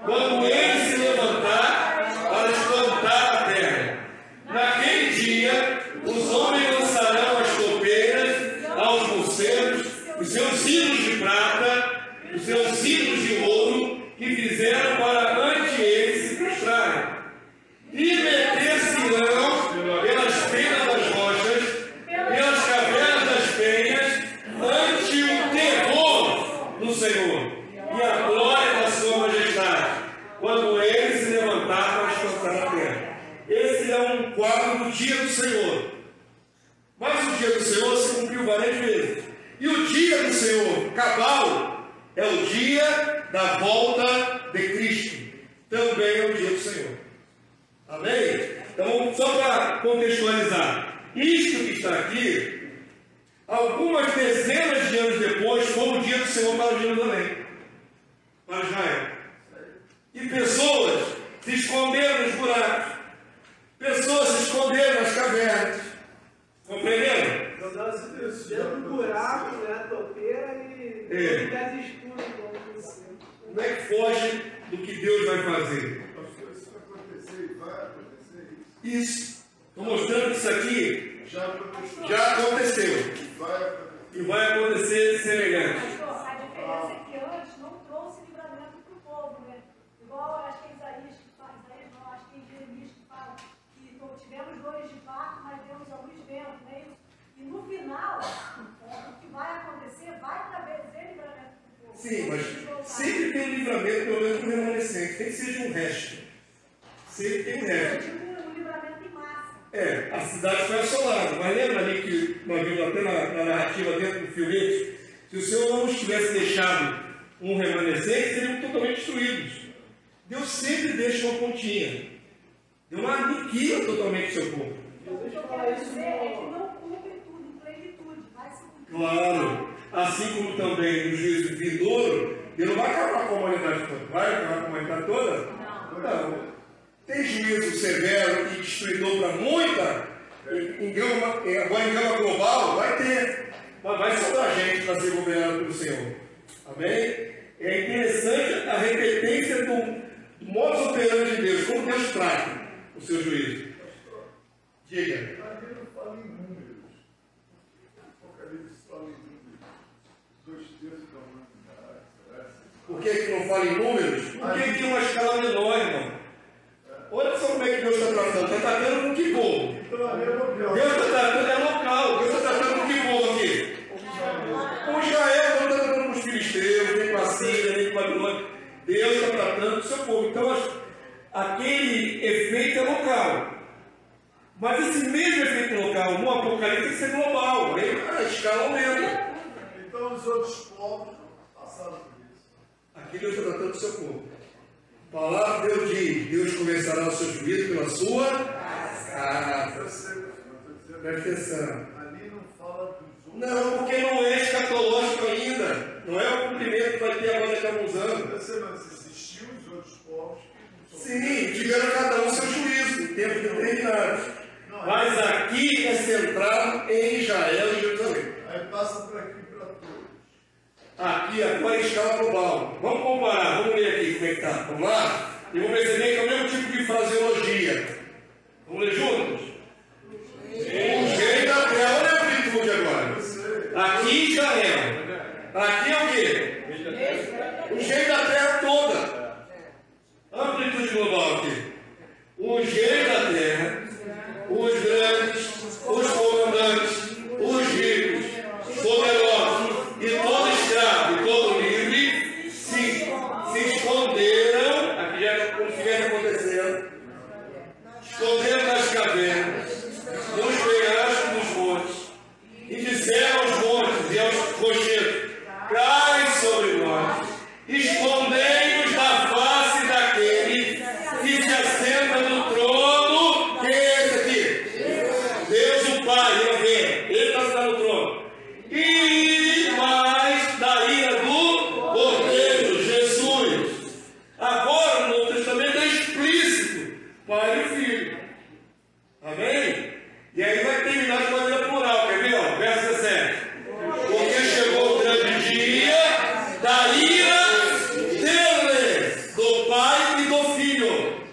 quando ele se levantar para espantar a terra. Naquele dia, os homens lançarão as topeiras aos morcegos, os seus hinos de prata, os seus hinos de ouro, que fizeram para ante eles se prostrarem. E meter-se-ão pelas penas das rochas, pelas cavernas das penhas, ante o terror do Senhor e a glória da sua majestade, quando ele se levantar para espantar a terra. Esse é um quadro do dia do Senhor. Mas o dia do Senhor se cumpriu várias vezes. E o dia do Senhor cabal é o dia da volta de Cristo. Também é o dia do Senhor. Amém? Então, só para contextualizar, isto que está aqui, algumas dezenas de anos depois, foi o dia do Senhor para Jerusalém, para Israel. E pessoas se esconderam nos buracos, pessoas se esconderam nas cavernas. Compreenderam? Dentro do buraco, né? Topeira e gás escuro. Como é que foge do que Deus vai fazer? Isso vai acontecer e vai acontecer Isso. Estou mostrando que isso aqui já aconteceu. já aconteceu. E vai acontecer semelhante. A diferença é que antes não trouxe livramento para o povo, né? Igual acho que é Isaías que fala, acho que é Jeremias que fala que tivemos dores de parto, mas demos a luz vento, não é isso? E no final, o que vai acontecer vai trazer livramento para o povo. Sim, mas sempre tem um livramento, pelo menos, para o remanescente. Tem que ser de um resto. Sempre tem um resto. Eu digo um livramento em massa. A cidade foi assolada. Mas lembra ali que nós vimos até na narrativa dentro do filete? Se o Senhor não nos tivesse deixado um remanescente, seriam totalmente destruídos. Deus sempre deixa uma pontinha. Deus não aniquila totalmente o seu povo. O que eu quero dizer é que não cumpre tudo em plenitude, vai se cumprir. Claro. Assim como também no juízo vindouro, Deus não vai acabar com a humanidade toda. Vai acabar com a humanidade toda? Não. Tem juízo severo e destruidor para muita, em gama global, vai ter. Mas vai sobrar gente para ser governado pelo Senhor. Amém? É interessante a repetência do modus operandi de Deus, como Deus trata o seu juízo. Diga. A Bíblia fala em números. Apocalipse fala em números. 2/3 da humanidade. Por que não fala em números? Por que uma escala menor, irmão? Olha só como é que Deus está tratando. Está tratando com que povo? Deus está tratando, é local. Deus está tratando com que povo aqui? Com Israel, não está tratando com os filisteus. tratando do seu povo. Então, aquele efeito é local. Mas esse mesmo efeito local no Apocalipse tem que ser global. Aí a escala aumenta. Então os outros povos passaram por isso. Aqui Deus está tratando do seu povo. A palavra de Deus diz: Deus começará o seu juízo pela sua casa. Eu sei, eu estou dizendo. Presta atenção. Ali não fala dos outros. Não, porque não é escatológico ainda. Não é o cumprimento que vai ter agora daqui a alguns anos. Eu sei, mas existiam os outros povos que não são. Sim, tiveram cada um seu juízo, em tempos determinados. Mas aqui é centrado em Israel e Jerusalém. Aí passa por aqui para todos. Aqui agora é escala global. Vamos comparar, vamos ler aqui como é que está. Vamos lá? E vamos perceber que é o mesmo tipo de fraseologia. Vamos ler juntos? O jeito da terra, olha a amplitude agora. Aqui Israel. Aqui é o quê? O jeito da terra toda. Amplitude global aqui. O jeito da terra, os grandes, os comandantes, os ricos, os poderosos, e todo escravo, e todo livre, se esconderam, aqui já é como se estivesse acontecendo, esconderam nas cavernas, nos penhascos dos montes, e disseram aos montes e aos rochedos: cai sobre nós, escondei-nos da face daquele que se assenta no trono. Quem é esse aqui? Deus o Pai, ele está sentado no trono. E mais da ira do Cordeiro, Jesus. Agora, no Novo Testamento é explícito: Pai e Filho. Amém? E aí vai terminar de maneira plural. Quer ver? Ó, verso 17. Porque chegou o grande dia da ira deles, do Pai e do Filho.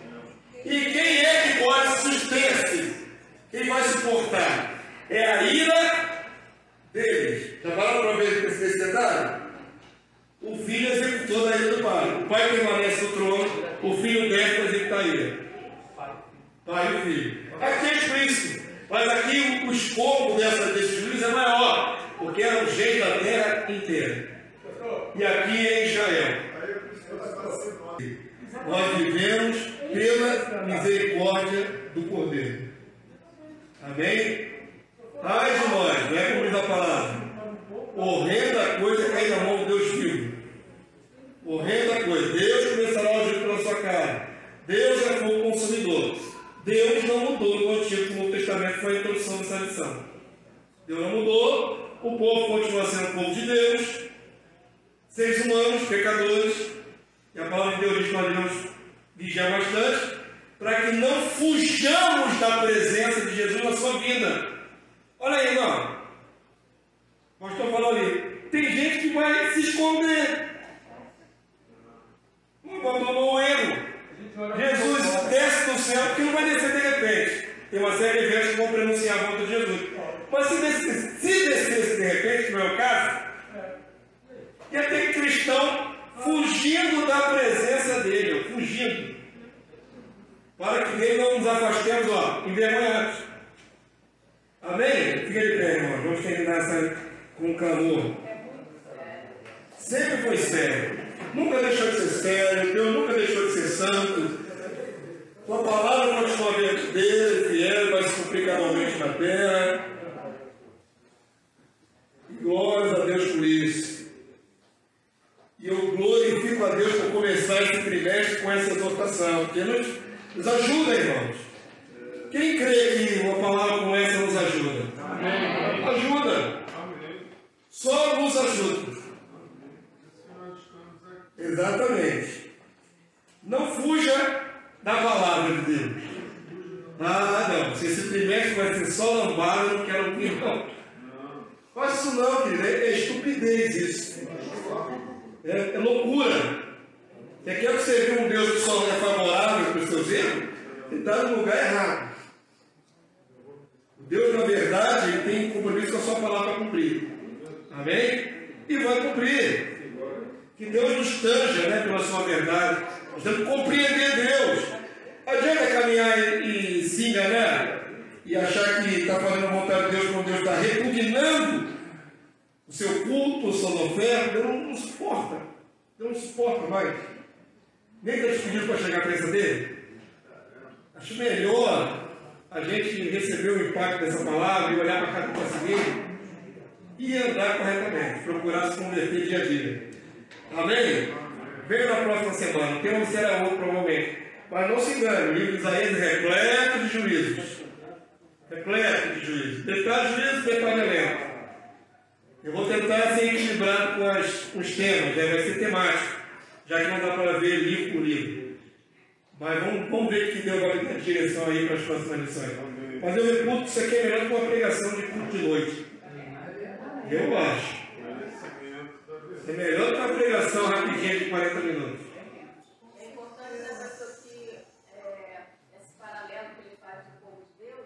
E quem é que pode suster-se? Quem vai suportar? É a ira deles. Já falaram para ver esse detalhe? O Filho é executor da ira do Pai. O Pai permanece no trono, o Filho desce para executar a ira. Pai e o Filho. Aqui é explícito. Mas aqui o escopo desse juízo é maior, porque era o jeito da terra inteira. E aqui é Israel. Nós vivemos pela misericórdia do Cordeiro. Amém? Ai de nós, não é como diz a palavra. Horrenda coisa cair na mão de Deus vivo. Horrenda coisa. Deus começará o juízo pela sua cara. Deus é fogo consumidor. Deus não mudou no Antigo e no Novo Testamento, foi a introdução dessa lição. Deus não mudou, o povo continua sendo o povo de Deus, seres humanos, pecadores, e a palavra de Deus diz que nós devemos vigiar bastante, para que não fujamos da presença de Jesus na sua vida. Olha aí, irmão. Nós estamos falando ali. Tem gente que vai se esconder. Abandonou o erro. Jesus desce do céu, porque não vai descer de repente. Tem uma série de eventos que vão pronunciar a volta de Jesus. Mas se descesse de repente, que não é o caso, ia ter cristão fugindo da presença dele, fugindo. Para que dele não nos afastemos, envergonhados. Amém? Fica de pé, irmão. Vamos terminar essa com clamor. Sempre foi sério. Nunca deixou de ser sério. Deus nunca deixou de ser santo. Sua palavra continua verdadeira, fiel, vai se cumprir cabalmente na terra. E glórias a Deus por isso. E eu glorifico a Deus por começar esse trimestre com essa exortação, porque nos ajuda, irmãos. Quem crê que uma palavra como essa nos ajuda? Amém. Ajuda. Só nos ajuda. Exatamente. Não fuja da palavra de Deus. Ah, não. Se esse trimestre vai ser só lambada, eu não quero ouvir, não. Faz isso não, querido. É estupidez isso. É loucura. Você quer que você vê um Deus que só é favorável para os seus erros? Ele está no lugar errado. O Deus, na verdade, ele tem compromisso com a sua palavra para cumprir. Amém? E vai cumprir. Que Deus nos tanja, pela sua verdade. Nós temos que compreender Deus. Não adianta caminhar e se enganar e achar que está fazendo a vontade de Deus quando Deus está repugnando o seu culto, a sua oferta. Deus não suporta. Deus não suporta mais. Nem está te pedindo para chegar à presença dele? Acho melhor a gente receber o impacto dessa palavra e olhar para a cara do paciente e andar corretamente, procurar se converter dia a dia. Amém? Venha na próxima semana, o tema será outro provavelmente. Mas não se engane, o livro de Isaías é repleto de juízos. Repleto de juízos. Detalhe juízo, detalhe elenco. Eu vou tentar ser equilibrado com os temas, vai ser temático, já que não dá para ver livro por livro. Mas vamos ver o que Deus vai dar direção aí para as próximas lições. Mas eu reputo que isso aqui é melhor que uma pregação de culto de noite. Eu acho. É melhor que uma pregação rapidinha de 40 minutos. É importante essa pessoa que esse paralelo que ele faz do povo de Deus,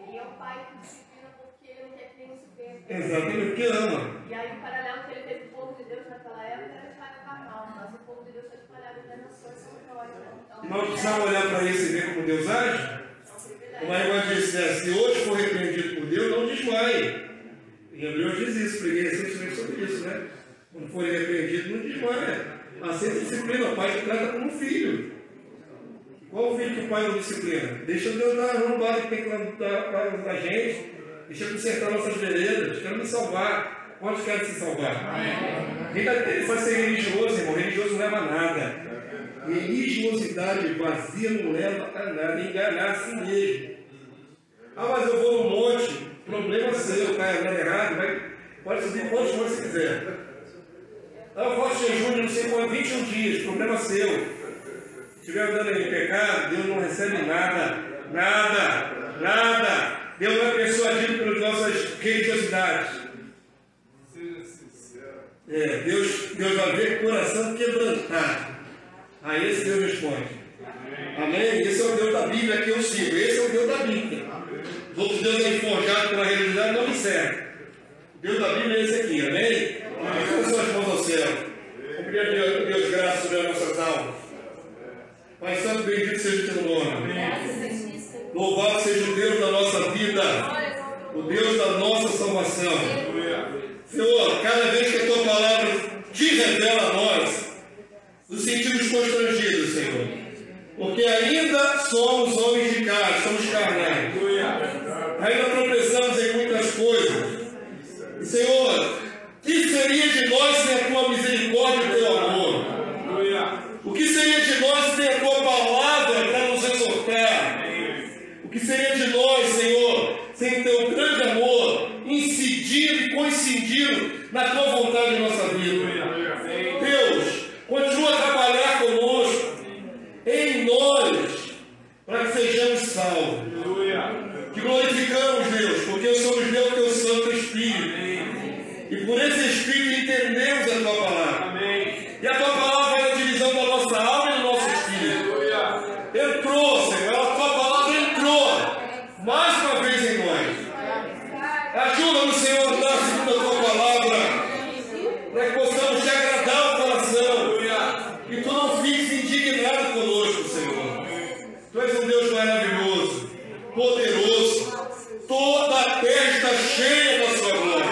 ele é um pai que disciplina porque ele não quer que nenhum se perca. Exatamente, porque ama. E aí o paralelo que ele fez com o povo de Deus naquela época era de raiva carnal, mas o povo de Deus está espalhado nas nações são nós. Então, Nós precisamos olhar para isso e ver como Deus age. O Maria disse, se hoje for repreendido por Deus, não desmaie. Em Hebreus diz isso, preguei recentemente sobre isso, né? Quando for repreendido, não desmaia. Aceita disciplina, o pai te trata como um filho. Qual o filho que o pai não disciplina? Deixa Deus dar a roubada que tem que dar para a gente. Deixa consertar nossas veredas. Quero me salvar. Quantos querem se salvar? Ele vai ser religioso, irmão. Religioso não leva a nada. Religiosidade vazia não leva a nada. Enganar a si mesmo. Ah, mas eu vou no monte. Problema seu, está andando errado. Pode subir quantos montes você quiser. Ah, eu faço jejum, não sei quanto, 21 dias. Problema seu. Se estiver andando em pecado, Deus não recebe nada. Nada. Nada. Deus não é persuadido pelas nossas religiosidades. Seja sincero. Deus vai ver coração quebrantado. A esse Deus responde. Amém? Esse é o Deus da Bíblia que eu sigo. Esse é o Deus da Bíblia. Os outros deuses aí forjados pela religiosidade não me servem. O Deus da Bíblia é esse aqui. Amém? Vamos suas mãos ao céu. Vamos pedir a Deus graça sobre as nossas almas. Pai Santo, bendito seja o teu nome. Louvado seja o Deus da nossa vida. O Deus da nossa salvação. Senhor, cada vez que a tua palavra te revela a nós, nos sentimos constrangidos, Senhor. Porque ainda somos homens de carne, somos carnais. Ainda tropeçamos em muitas coisas. E, Senhor, que seria de nós sem a tua misericórdia e o teu amor? O que seria de nós sem a tua palavra para nos exortar? O que seria de nós, Senhor, sem o teu grande amor, incidindo e coincidindo na tua vontade em nossa vida? Deus, continua a trabalhar conosco, em nós, para que sejamos salvos. Te glorificamos, Deus, porque somos Deus, teu Santo Espírito. E por esse Espírito entendemos a tua palavra. E a tua palavra faz a divisão da nossa alma e do nosso espírito. Entrou, Senhor, a tua palavra entrou mais uma vez em nós. Ajuda-nos, Senhor, a dar segundo a tua palavra, para que possamos te agradar o coração. E tu não fiques indignado conosco, Senhor. Tu és um Deus maravilhoso, poderoso. Toda a terra está cheia da sua glória.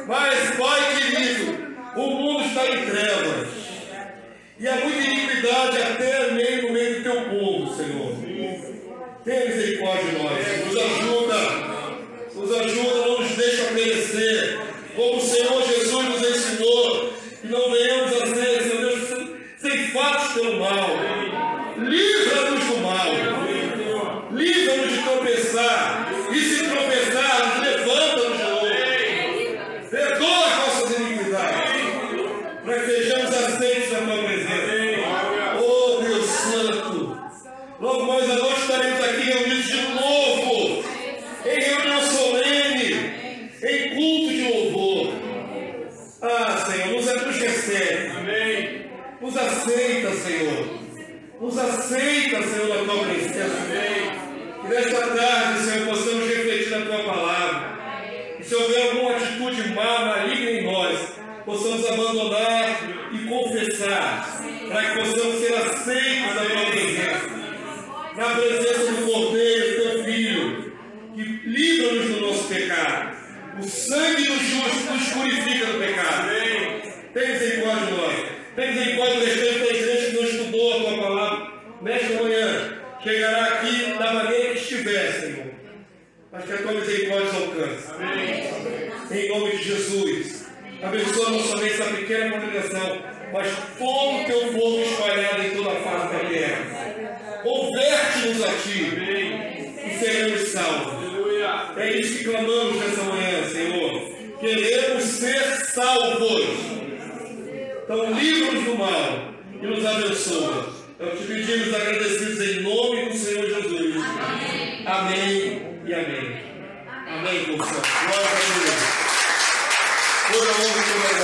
Mas, Pai querido, o mundo está em trevas. E há muita iniquidade até no meio do teu povo, Senhor. Tenha misericórdia de nós. Nos ajuda, não nos deixa perecer. Como o Senhor Jesus nos ensinou, que não venhamos a ser, Senhor Deus, ceifados pelo mal. Livra-nos do mal. Livra-nos de tropeçar. E se tropeçarmos, levanta-nos de novo. Perdoa as nossas iniquidades, para que sejamos aceitos na tua presença. Oh Deus Santo, logo mais à noite estaremos aqui reunidos de novo, em reunião solene, em culto de louvor. Ah, Senhor, nos recebe. Nos aceita, Senhor. Nos aceita, Senhor, na tua presença. Que nesta tarde, Senhor, possamos refletir na tua palavra. E se houver alguma atitude má, maligna em nós, possamos abandonar e confessar, para que possamos ser aceitos na tua presença. Na presença do Cordeiro, teu Filho, que livra-nos do nosso pecado. O sangue do justo nos purifica do pecado. Tem misericórdia de nós. Tem misericórdia do restante da igreja que Jesus. Abençoa não somente essa pequena congregação, mas todo o teu povo espalhado em toda a face da terra. Converte-nos a ti e seremos salvos. É isso que clamamos nessa manhã, Senhor. Queremos ser salvos. Então, livra-nos do mal e nos abençoa. Eu te pedimos agradecidos em nome do Senhor Jesus. Amém e amém. Amém, povo santo. Glória a Deus. Por amor de Deus.